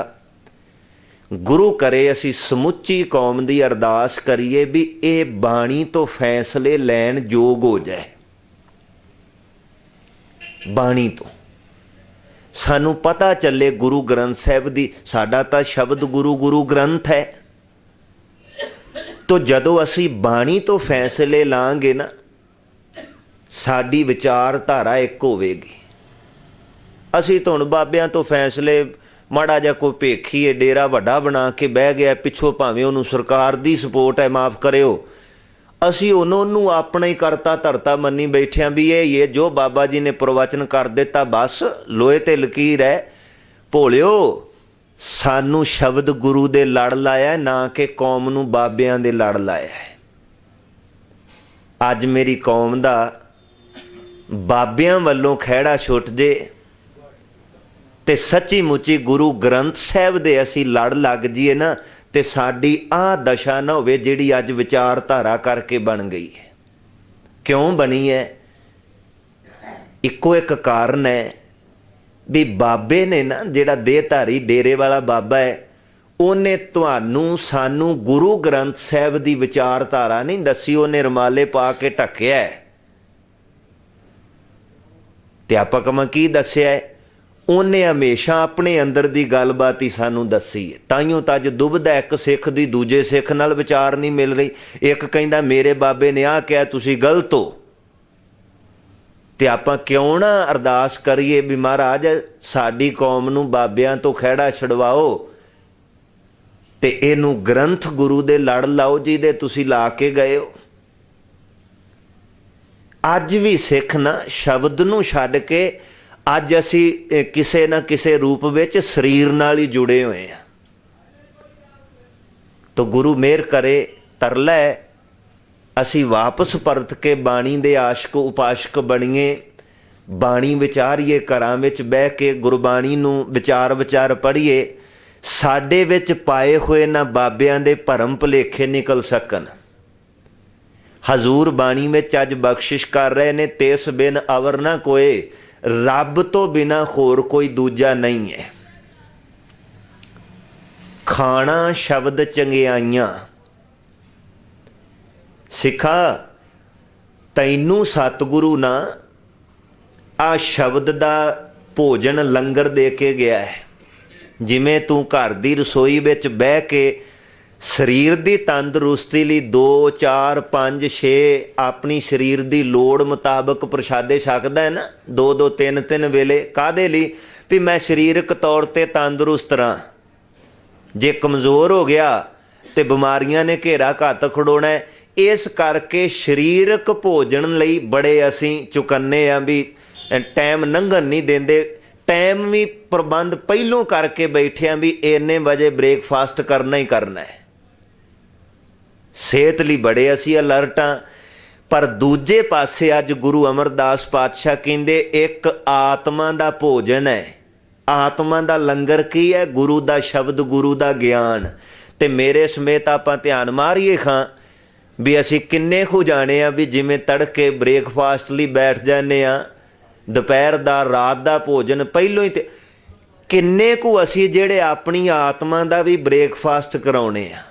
गुरु करे असी समुची कौम दी अरदास करिए भी ये बाणी तो फैसले लैण योग हो जाए। बाणी तो सानू पता चले गुरु ग्रंथ साहिब दी, साडा तां शब्द गुरु गुरु ग्रंथ है। तो जदों असी बाणी तो फैसले लांगे ना, साडी विचारधारा एक होवेगी। असी तो हुण बाबियां तो फैसले माड़ा जा कोई भेखी है डेरा वड्डा बना के बह गया, पिछों भावें उन्होंने सरकार दी सपोर्ट है, माफ़ करियो, असी उन्होंने अपना ही करता धरता मनी बैठे भी ये जो बाबा जी ने प्रवचन कर दिता बस लोहे ते लकीर है। भोलियो, सानू शब्द गुरु दे लड़ लाया, ना कि कौम नू बाबियां दे लड़ लाया है। अज मेरी कौम दा बाबियां वल्लों खैड़ा छुट जे ते सच्ची मुची गुरु ग्रंथ साहिब दे असी लड़ लग जाइए ना, ते साडी आ दशा ना होवे जिहड़ी अज विचारधारा करके बन गई है। क्यों बनी है? इक्को एक कारण है, भी बाबे ने ना, जिहड़ा देहधारी डेरे वाला बाबा है, ਉਹਨੇ ਤੁਹਾਨੂੰ ਸਾਨੂੰ ਗੁਰੂ ਗ੍ਰੰਥ ਸਾਹਿਬ ਦੀ ਵਿਚਾਰਧਾਰਾ ਨਹੀਂ ਦੱਸੀ, ਉਹਨੇ ਰੁਮਾਲੇ ਪਾ ਕੇ ਢੱਕਿਆ ਹੈ। ਤੇ ਆਪਾਂ ਕਹਾਂ ਕੀ ਦੱਸਿਆ? ਉਹਨੇ ਹਮੇਸ਼ਾ ਆਪਣੇ ਅੰਦਰ ਦੀ ਗੱਲਬਾਤ ਹੀ ਸਾਨੂੰ ਦੱਸੀ ਹੈ। ਤਾਈਓ ਤਾਂ ਅੱਜ ਦੁਬਦਾ ਇੱਕ ਸਿੱਖ ਦੀ ਦੂਜੇ ਸਿੱਖ ਨਾਲ ਵਿਚਾਰ ਨਹੀਂ ਮਿਲ ਰਹੀ। ਇੱਕ ਕਹਿੰਦਾ ਮੇਰੇ ਬਾਬੇ ਨੇ ਆਹ ਕਿਹਾ, ਤੁਸੀਂ ਗਲਤ ਹੋ। ਤੇ ਆਪਾਂ ਕਿਉਂ ਨਾ ਅਰਦਾਸ ਕਰੀਏ ਵੀ ਮਹਾਰਾਜ ਸਾਡੀ ਕੌਮ ਨੂੰ ਬਾਬਿਆਂ ਤੋਂ ਖਹਿੜਾ ਛਡਵਾਓ ਤੇ ਇਹਨੂੰ ਗ੍ਰੰਥ ਗੁਰੂ ਦੇ ਲੜ ਲਾਓ ਜਿਹਦੇ ਤੁਸੀਂ ਲਾ ਕੇ ਗਏ ਹੋ। ਅੱਜ ਵੀ ਸਿੱਖ ਨਾ ਸ਼ਬਦ ਨੂੰ ਛੱਡ ਕੇ ਅੱਜ ਅਸੀਂ ਕਿਸੇ ਨਾ ਕਿਸੇ ਰੂਪ ਵਿੱਚ ਸਰੀਰ ਨਾਲ ਹੀ ਜੁੜੇ ਹੋਏ ਹਾਂ। ਤਾਂ ਗੁਰੂ ਮਿਹਰ ਕਰੇ, ਤਰਲਾ ਹੈ ਅਸੀਂ ਵਾਪਸ ਪਰਤ ਕੇ ਬਾਣੀ ਦੇ ਆਸ਼ਕ ਉਪਾਸ਼ਕ ਬਣੀਏ, ਬਾਣੀ ਵਿਚਾਰੀਏ, ਘਰਾਂ ਵਿੱਚ ਬਹਿ ਕੇ ਗੁਰਬਾਣੀ ਨੂੰ ਵਿਚਾਰ ਪੜ੍ਹੀਏ। ਸਾਡੇ ਵਿੱਚ ਪਾਏ ਹੋਏ ਨਾ ਬਾਬਿਆਂ ਦੇ ਭਰਮ ਭੁਲੇਖੇ ਨਿਕਲ ਸਕਣ। ਹਜ਼ੂਰ ਬਾਣੀ ਵਿੱਚ ਅੱਜ ਬਖਸ਼ਿਸ਼ ਕਰ ਰਹੇ ਨੇ, ਤਿਸ ਬਿਨ ਅਵਰ ਨਾ ਕੋਏ, ਰੱਬ ਤੋਂ ਬਿਨਾ ਹੋਰ ਕੋਈ ਦੂਜਾ ਨਹੀਂ ਹੈ। ਖਾਣਾ ਸ਼ਬਦ ਚੰਗਿਆਈਆਂ, ਸਿੱਖਾ ਤੈਨੂੰ ਸਤਿਗੁਰੂ ਨਾ ਆ ਸ਼ਬਦ ਦਾ ਭੋਜਨ ਲੰਗਰ ਦੇ ਕੇ ਗਿਆ ਹੈ। ਜਿਵੇਂ ਤੂੰ ਘਰ ਦੀ ਰਸੋਈ ਵਿੱਚ ਬਹਿ ਕੇ ਸਰੀਰ ਦੀ ਤੰਦਰੁਸਤੀ ਲਈ 2 4 5 6 ਆਪਣੀ ਸਰੀਰ ਦੀ ਲੋੜ ਮੁਤਾਬਕ ਪ੍ਰਸ਼ਾਦੇ ਛਕਦਾ ਹੈ ਨਾ, 2 3 ਵੇਲੇ। ਕਾਹਦੇ ਲਈ? ਵੀ ਮੈਂ ਸਰੀਰਕ ਤੌਰ 'ਤੇ ਤੰਦਰੁਸਤ ਰਹਾਂ। ਜੇ ਕਮਜ਼ੋਰ ਹੋ ਗਿਆ ਤੇ ਬਿਮਾਰੀਆਂ ਨੇ ਘੇਰਾ ਘੱਤ ਖੜੋਣਾ ਹੈ। ਇਸ ਕਰਕੇ ਸਰੀਰਕ ਭੋਜਨ ਲਈ ਬੜੇ ਅਸੀਂ ਚੁਕੰਨੇ ਆ ਵੀ ਟਾਈਮ ਲੰਘਣ ਨਹੀਂ ਦਿੰਦੇ। ਟਾਈਮ ਵੀ ਪ੍ਰਬੰਧ ਪਹਿਲੋਂ ਕਰਕੇ ਬੈਠਿਆਂ ਵੀ ਇੰਨੇ ਵਜੇ ਬ੍ਰੇਕਫਾਸਟ ਕਰਨਾ ਹੀ ਕਰਨਾ ਹੈ। ਸਿਹਤ ਲਈ ਬੜੇ ਅਸੀਂ ਅਲਰਟ ਹਾਂ। ਪਰ ਦੂਜੇ ਪਾਸੇ ਅੱਜ ਗੁਰੂ ਅਮਰਦਾਸ ਪਾਤਸ਼ਾਹ ਕਹਿੰਦੇ ਇੱਕ ਆਤਮਾ ਦਾ ਭੋਜਨ ਹੈ। ਆਤਮਾ ਦਾ ਲੰਗਰ ਕੀ ਹੈ? ਗੁਰੂ ਦਾ ਸ਼ਬਦ, ਗੁਰੂ ਦਾ ਗਿਆਨ। ਤੇ ਮੇਰੇ ਸਮੇਤ ਆਪਾਂ ਧਿਆਨ ਮਾਰੀਏ ਖਾਂ ਵੀ ਅਸੀਂ ਕਿੰਨੇ ਕੁ ਜਾਣੇ ਆ ਵੀ ਜਿਵੇਂ ਤੜਕੇ ਬ੍ਰੇਕਫਾਸਟ ਲਈ ਬੈਠ ਜਾਂਦੇ ਆ, ਦੁਪਹਿਰ ਦਾ ਰਾਤ ਦਾ ਭੋਜਨ ਪਹਿਲੋਂ ਹੀ। ਤੇ ਕਿੰਨੇ ਕੁ ਅਸੀਂ ਜਿਹੜੇ ਆਪਣੀ ਆਤਮਾ ਦਾ ਵੀ ਬ੍ਰੇਕਫਾਸਟ ਕਰਾਉਣੇ ਆ?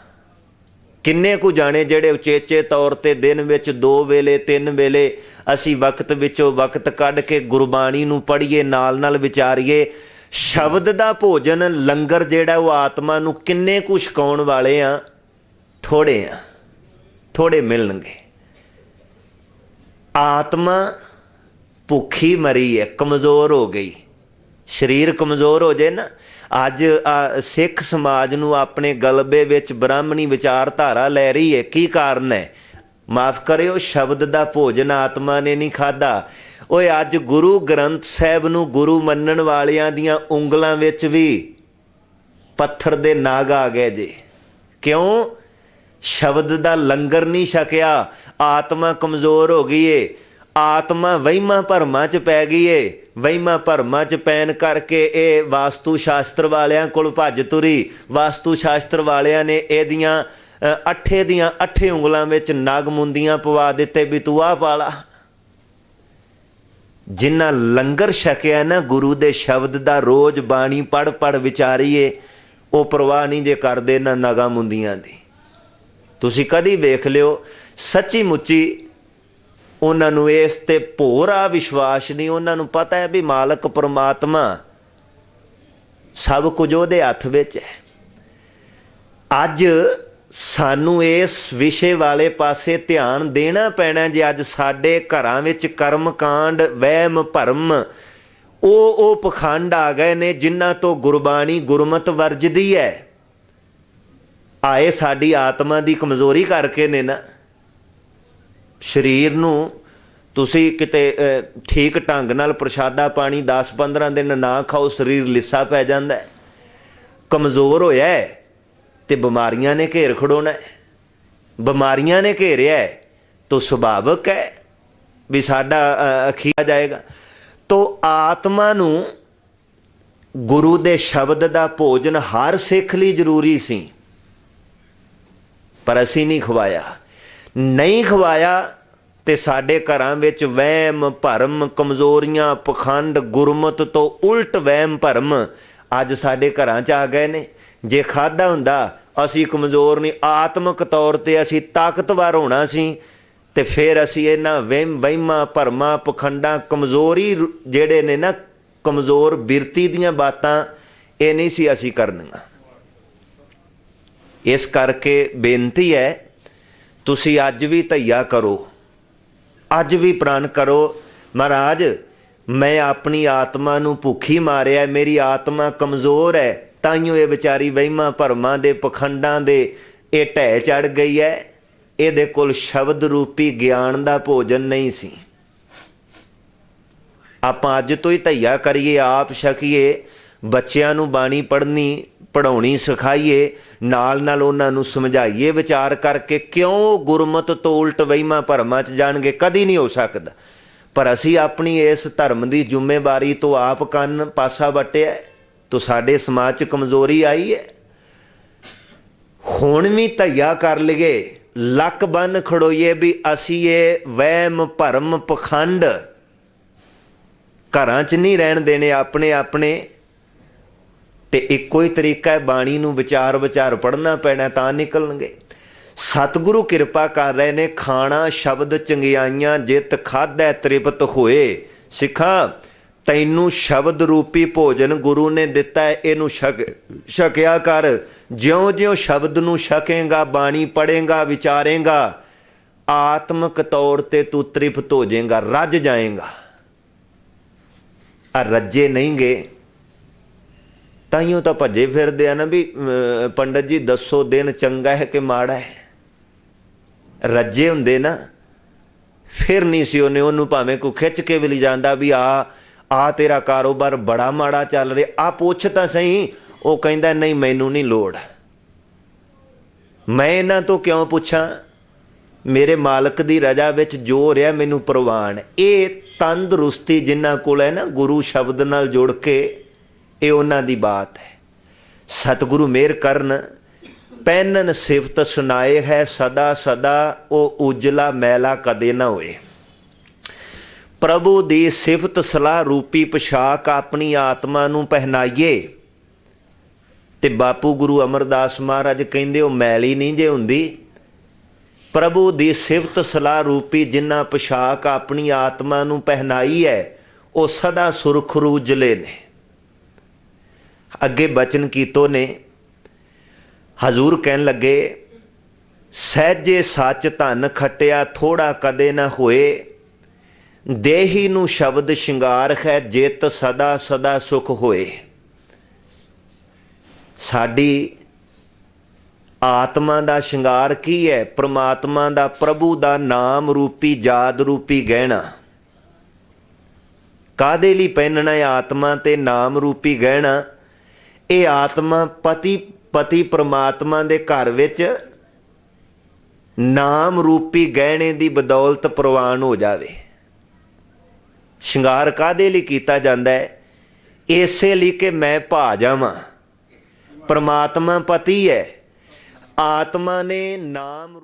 ਕਿੰਨੇ ਕੁ ਜਾਣੇ ਜਿਹੜੇ ਉਚੇਚੇ ਤੌਰ 'ਤੇ ਦਿਨ ਵਿੱਚ 2 ਵੇਲੇ 3 ਵੇਲੇ ਅਸੀਂ ਵਕਤ ਵਿੱਚੋਂ ਵਕਤ ਕੱਢ ਕੇ ਗੁਰਬਾਣੀ ਨੂੰ ਪੜ੍ਹੀਏ, ਨਾਲ ਵਿਚਾਰੀਏ। ਸ਼ਬਦ ਦਾ ਭੋਜਨ ਲੰਗਰ ਜਿਹੜਾ ਉਹ ਆਤਮਾ ਨੂੰ ਕਿੰਨੇ ਕੁ ਛਕਾਉਣ ਵਾਲੇ ਆ? ਥੋੜ੍ਹੇ ਆ, ਥੋੜ੍ਹੇ ਮਿਲਣਗੇ। ਆਤਮਾ ਭੁੱਖੀ ਮਰੀ ਹੈ, ਕਮਜ਼ੋਰ ਹੋ ਗਈ। ਸਰੀਰ ਕਮਜ਼ੋਰ ਹੋ ਜਾਏ ਨਾ, ਅੱਜ ਸਿੱਖ ਸਮਾਜ ਨੂੰ ਆਪਣੇ ਗਲਬੇ ਵਿੱਚ ਬ੍ਰਾਹਮਣੀ ਵਿਚਾਰਧਾਰਾ ਲੈ ਰਹੀ ਹੈ। ਕੀ ਕਾਰਨ ਹੈ? ਮਾਫ ਕਰਿਓ, ਸ਼ਬਦ ਦਾ ਭੋਜਨ ਆਤਮਾ ਨੇ ਨਹੀਂ ਖਾਧਾ। ਓਏ ਅੱਜ ਗੁਰੂ ਗ੍ਰੰਥ ਸਾਹਿਬ ਨੂੰ ਗੁਰੂ ਮੰਨਣ ਵਾਲਿਆਂ ਦੀਆਂ ਉਂਗਲਾਂ ਵਿੱਚ ਵੀ ਪੱਥਰ ਦੇ ਨਾਗ ਆ ਗਏ ਜੇ। ਕਿਉਂ? ਸ਼ਬਦ ਦਾ ਲੰਗਰ ਨਹੀਂ ਛਕਿਆ। ਆਤਮਾ ਕਮਜ਼ੋਰ ਹੋ ਗਈ ਏ। ਆਤਮਾ ਵਹਿਮਾਂ ਭਰਮਾਂ 'ਚ ਪੈ ਗਈ ਏ। ਵਹਿਮਾਂ ਭਰਮਾਂ 'ਚ ਪੈਣ ਕਰਕੇ ਇਹ ਵਾਸਤੂ ਸ਼ਾਸਤਰ ਵਾਲਿਆਂ ਕੋਲ ਭੱਜ ਤੁਰੀ। ਵਾਸਤੂ ਸ਼ਾਸਤਰ ਵਾਲਿਆਂ ਨੇ ਇਹਦੀਆਂ ਅੱਠੇ ਦੀਆਂ 8 ਉਂਗਲਾਂ ਵਿੱਚ ਨਗ ਮੁੰਦੀਆਂ ਪਵਾ ਦਿੱਤੇ ਵੀ ਤੂੰ ਆਹ ਪਾਲਾ। ਜਿਨ੍ਹਾਂ ਲੰਗਰ ਛਕਿਆ ਨਾ ਗੁਰੂ ਦੇ ਸ਼ਬਦ ਦਾ, ਰੋਜ਼ ਬਾਣੀ ਪੜ੍ਹ ਵਿਚਾਰੀਏ, ਉਹ ਪ੍ਰਵਾਹ ਨਹੀਂ ਜੇ ਕਰਦੇ ਨਾ ਨਗਾਂ ਮੁੰਦੀਆਂ ਦੀ। ਤੁਸੀਂ ਕਦੀ ਵੇਖ ਲਿਓ, ਸੱਚੀ ਮੁੱਚੀ ਉਹਨਾਂ ਨੂੰ ਇਸ ਤੇ ਭੋਰਾ ਵਿਸ਼ਵਾਸ ਨਹੀਂ। ਉਹਨਾਂ ਨੂੰ ਪਤਾ ਹੈ ਵੀ ਮਾਲਕ ਪਰਮਾਤਮਾ ਸਭ ਕੁਝ ਉਹਦੇ ਹੱਥ ਵਿੱਚ ਹੈ। ਅੱਜ ਸਾਨੂੰ ਇਸ ਵਿਸ਼ੇ ਵਾਲੇ ਪਾਸੇ ਧਿਆਨ ਦੇਣਾ ਪੈਣਾ। ਜੇ ਅੱਜ ਸਾਡੇ ਘਰਾਂ ਵਿੱਚ ਕਰਮ ਕਾਂਡ, ਵਹਿਮ ਭਰਮ, ਉਹ ਪਖੰਡ ਆ ਗਏ ਨੇ ਜਿਨ੍ਹਾਂ ਤੋਂ ਗੁਰਬਾਣੀ ਗੁਰਮਤ ਵਰਜਦੀ ਹੈ। ਆਏ ਸਾਡੀ ਆਤਮਾ ਦੀ ਕਮਜ਼ੋਰੀ ਕਰਕੇ ਨੇ ਨਾ। ਸਰੀਰ ਨੂੰ ਤੁਸੀਂ ਕਿਤੇ ਠੀਕ ਢੰਗ ਨਾਲ ਪ੍ਰਸ਼ਾਦਾ ਪਾਣੀ 10-15 ਦਿਨ ਨਾ ਖਾਓ, ਸਰੀਰ ਲਿੱਸਾ ਪੈ ਜਾਂਦਾ ਹੈ। ਕਮਜ਼ੋਰ ਹੋਇਆ ਹੈ ਤੇ ਬਿਮਾਰੀਆਂ ਨੇ ਘੇਰ ਖੜੋਣਾ ਹੈ। ਬਿਮਾਰੀਆਂ ਨੇ ਘੇਰਿਆ ਹੈ ਤਾਂ ਸੁਭਾਵਿਕ ਹੈ ਵੀ ਸਾਡਾ ਅਖੀਆ ਜਾਏਗਾ। ਤੋ ਆਤਮਾ ਨੂੰ ਗੁਰੂ ਦੇ ਸ਼ਬਦ ਦਾ ਭੋਜਨ ਹਰ ਸਿੱਖ ਲਈ ਜ਼ਰੂਰੀ ਸੀ, ਪਰ ਅਸੀਂ ਨਹੀਂ ਖਵਾਇਆ। ਨਹੀਂ ਖਵਾਇਆ ਤੇ ਸਾਡੇ ਘਰਾਂ ਵਿੱਚ ਵਹਿਮ ਭਰਮ ਕਮਜ਼ੋਰੀਆਂ ਪਖੰਡ ਗੁਰਮਤ ਤੋਂ ਉਲਟ ਵਹਿਮ ਭਰਮ ਅੱਜ ਸਾਡੇ ਘਰਾਂ 'ਚ ਆ ਗਏ ਨੇ। ਜੇ ਖਾਧਾ ਹੁੰਦਾ ਅਸੀਂ ਕਮਜ਼ੋਰ ਨਹੀਂ, ਆਤਮਿਕ ਤੌਰ 'ਤੇ ਅਸੀਂ ਤਾਕਤਵਰ ਹੋਣਾ ਸੀ, ਤੇ ਫਿਰ ਅਸੀਂ ਇਹਨਾਂ ਵਹਿਮਾਂ ਭਰਮਾਂ ਪਖੰਡਾਂ ਕਮਜ਼ੋਰੀ ਜਿਹੜੇ ਨੇ ਨਾ ਕਮਜ਼ੋਰ ਬਿਰਤੀ ਦੀਆਂ ਬਾਤਾਂ ਇਹ ਨਹੀਂ ਸੀ ਅਸੀਂ ਕਰਨੀਆਂ। ਇਸ ਕਰਕੇ ਬੇਨਤੀ ਹੈ ਤੁਸੀਂ ਅੱਜ ਵੀ ਧਈਆ ਕਰੋ, ਅੱਜ ਵੀ ਪ੍ਰਣ ਕਰੋ, ਮਹਾਰਾਜ ਮੈਂ ਆਪਣੀ ਆਤਮਾ ਨੂੰ ਭੁੱਖੀ ਮਾਰਿਆ, ਮੇਰੀ ਆਤਮਾ ਕਮਜ਼ੋਰ ਹੈ, ਤਾਈਓ ਇਹ ਵਿਚਾਰੀ ਵਹਿਮਾਂ ਭਰਮਾਂ ਦੇ ਪਖੰਡਾਂ ਦੇ ਇਹ ਢਹਿ ਚੜ੍ਹ ਗਈ ਹੈ। ਇਹਦੇ ਕੋਲ ਸ਼ਬਦ ਰੂਪੀ ਗਿਆਨ ਦਾ ਭੋਜਨ ਨਹੀਂ ਸੀ। ਆਪਾਂ ਅੱਜ ਤੋਂ ਹੀ ਧਈਆ ਕਰੀਏ, ਆਪ ਛਕੀਏ, ਬੱਚਿਆਂ ਨੂੰ ਬਾਣੀ ਪੜ੍ਹਨੀ ਪੜ੍ਹਾਉਣੀ ਸਿਖਾਈਏ, ਨਾਲ ਨਾਲ ਉਹਨਾਂ ਨੂੰ ਸਮਝਾਈਏ ਵਿਚਾਰ ਕਰਕੇ, ਕਿਉਂ ਗੁਰਮਤ ਤੋਂ ਉਲਟ ਵਹਿਮਾਂ ਭਰਮਾਂ 'ਚ ਜਾਣਗੇ? ਕਦੀ ਨਹੀਂ ਹੋ ਸਕਦਾ। ਪਰ ਅਸੀਂ ਆਪਣੀ ਇਸ ਧਰਮ ਦੀ ਜ਼ਿੰਮੇਵਾਰੀ ਤੋਂ ਆਪ ਕੰਨ ਪਾਸਾ ਵੱਟਿਆ, ਤਾਂ ਸਾਡੇ ਸਮਾਜ 'ਚ ਕਮਜ਼ੋਰੀ ਆਈ ਹੈ। ਹੁਣ ਵੀ ਧਈਆ ਕਰ ਲਈਏ, ਲੱਕ ਬੰਨ ਖੜੋਈਏ ਵੀ ਅਸੀਂ ਇਹ ਵਹਿਮ ਭਰਮ ਪਖੰਡ ਘਰਾਂ 'ਚ ਨਹੀਂ ਰਹਿਣ ਦੇਣੇ ਆਪਣੇ ਆਪਣੇ। ਤੇ ਇੱਕੋ ਹੀ ਤਰੀਕਾ ਹੈ, ਬਾਣੀ ਨੂੰ ਵਿਚਾਰ ਪੜ੍ਹਨਾ ਪੈਣਾ ਤਾਂ ਨਿਕਲਣਗੇ। ਸਤਿਗੁਰੂ ਕਿਰਪਾ ਕਰ ਰਹੇ ਨੇ, ਖਾਣਾ ਸ਼ਬਦ ਚੰਗਿਆਈਆਂ ਜਿਤ ਖਾਧੈ ਤ੍ਰਿਪਤ ਹੋਏ। ਸਿੱਖਾਂ ਤੈਨੂੰ ਸ਼ਬਦ ਰੂਪੀ ਭੋਜਨ ਗੁਰੂ ਨੇ ਦਿੱਤਾ ਹੈ, ਇਹਨੂੰ ਛਕਿਆ ਕਰ। ਜਿਉਂ-ਜਿਉਂ ਸ਼ਬਦ ਨੂੰ ਛਕੇਂਗਾ, ਬਾਣੀ ਪੜ੍ਹੇਂਗਾ, ਵਿਚਾਰੇਂਗਾ, ਆਤਮਿਕ ਤੌਰ ਤੇ ਤੂੰ ਤ੍ਰਿਪਤ ਹੋ ਜਾਏਂਗਾ, ਰੱਜ ਜਾਏਂਗਾ। ਆ ਰੱਜੇ ਨਹੀਂ ਗੇ ਤਾਈਓ ਤਾਂ ਭੱਜੇ ਫਿਰਦੇ ਆ ਨਾ ਵੀ ਪੰਡਤ ਜੀ ਦੱਸੋ ਦਿਨ ਚੰਗਾ ਹੈ ਕਿ ਮਾੜਾ ਹੈ। ਰੱਜੇ ਹੁੰਦੇ ਨਾ ਫਿਰ ਨਹੀਂ ਸੀ ਉਹਨੂੰ ਭਾਵੇਂ ਕੋਈ ਖਿੱਚ ਕੇ ਵੀ ਲਈ ਜਾਂਦਾ ਵੀ ਆ ਤੇਰਾ ਕਾਰੋਬਾਰ ਬੜਾ ਮਾੜਾ ਚੱਲ ਰਿਹਾ, ਆ ਪੁੱਛ ਤਾਂ ਸਹੀ। ਉਹ ਕਹਿੰਦਾ ਨਹੀਂ ਮੈਨੂੰ ਨਹੀਂ ਲੋੜ, ਮੈਂ ਇਹਨਾਂ ਤੋਂ ਕਿਉਂ ਪੁੱਛਾਂ, ਮੇਰੇ ਮਾਲਕ ਦੀ ਰਜ਼ਾ ਵਿੱਚ ਜੋ ਰਿਹਾ ਮੈਨੂੰ ਪ੍ਰਵਾਨ। ਇਹ ਤੰਦਰੁਸਤੀ ਜਿਨ੍ਹਾਂ ਕੋਲ ਹੈ ਨਾ ਗੁਰੂ ਸ਼ਬਦ ਨਾਲ ਜੁੜ ਕੇ, ਇਹ ਉਹਨਾਂ ਦੀ ਬਾਤ ਹੈ। ਸਤਿਗੁਰੂ ਮਿਹਰ ਕਰਨ, ਪਹਿਨਨ ਸਿਫਤ ਸੁਣਾਏ ਹੈ ਸਦਾ ਸਦਾ, ਉਹ ਉਜਲਾ ਮੈਲਾ ਕਦੇ ਨਾ ਹੋਏ। ਪ੍ਰਭੂ ਦੀ ਸਿਫਤ ਸਲਾਹ ਰੂਪੀ ਪੋਸ਼ਾਕ ਆਪਣੀ ਆਤਮਾ ਨੂੰ ਪਹਿਨਾਈਏ। ਤੇ ਬਾਪੂ ਗੁਰੂ ਅਮਰਦਾਸ ਮਹਾਰਾਜ ਕਹਿੰਦੇ ਉਹ ਮੈਲੀ ਨਹੀਂ ਜੇ ਹੁੰਦੀ। ਪ੍ਰਭੂ ਦੀ ਸਿਫਤ ਸਲਾਹ ਰੂਪੀ ਜਿਨ੍ਹਾਂ ਪੋਸ਼ਾਕ ਆਪਣੀ ਆਤਮਾ ਨੂੰ ਪਹਿਨਾਈ ਹੈ, ਉਹ ਸਦਾ ਸੁਰਖਰੂ ਉਜਲੇ ਨੇ। ਅੱਗੇ ਬਚਨ ਕੀਤੋ ਨੇ, ਹਜ਼ੂਰ ਕਹਿਣ ਲੱਗੇ, ਸਹਿਜੇ ਸੱਚ ਧਨ ਖੱਟਿਆ ਥੋੜਾ ਕਦੇ ਨਾ ਹੋਏ, ਦੇਹੀ ਨੂੰ ਸ਼ਬਦ ਸ਼ਿੰਗਾਰ ਹੈ ਜਿਤ ਸਦਾ ਸਦਾ ਸੁਖ ਹੋਏ। ਸਾਡੀ ਆਤਮਾ ਦਾ ਸ਼ਿੰਗਾਰ ਕੀ ਹੈ? ਪ੍ਰਮਾਤਮਾ ਦਾ, ਪ੍ਰਭੂ ਦਾ ਨਾਮ ਰੂਪੀ ਜਾਦ ਰੂਪੀ ਗਹਿਣਾ। ਕਾਹਦੇ ਲਈ ਪਹਿਨਣਾ ਹੈ ਆਤਮਾ ਤੇ ਨਾਮ ਰੂਪੀ ਗਹਿਣਾ? ਇਹ ਆਤਮਾ ਪਤੀ ਪ੍ਰਮਾਤਮਾ ਦੇ ਘਰ ਵਿੱਚ ਨਾਮ ਰੂਪੀ ਗਹਿਣੇ ਦੀ ਬਦੌਲਤ ਪ੍ਰਵਾਨ ਹੋ ਜਾਵੇ। ਸ਼ਿੰਗਾਰ ਕਾਹਦੇ ਲਈ ਕੀਤਾ ਜਾਂਦਾ ਹੈ? ਇਸੇ ਲਈ ਕਿ ਮੈਂ ਭਾ ਜਾਵਾਂ। ਪ੍ਰਮਾਤਮਾ ਪਤੀ ਹੈ, ਆਤਮਾ ਨੇ ਨਾਮ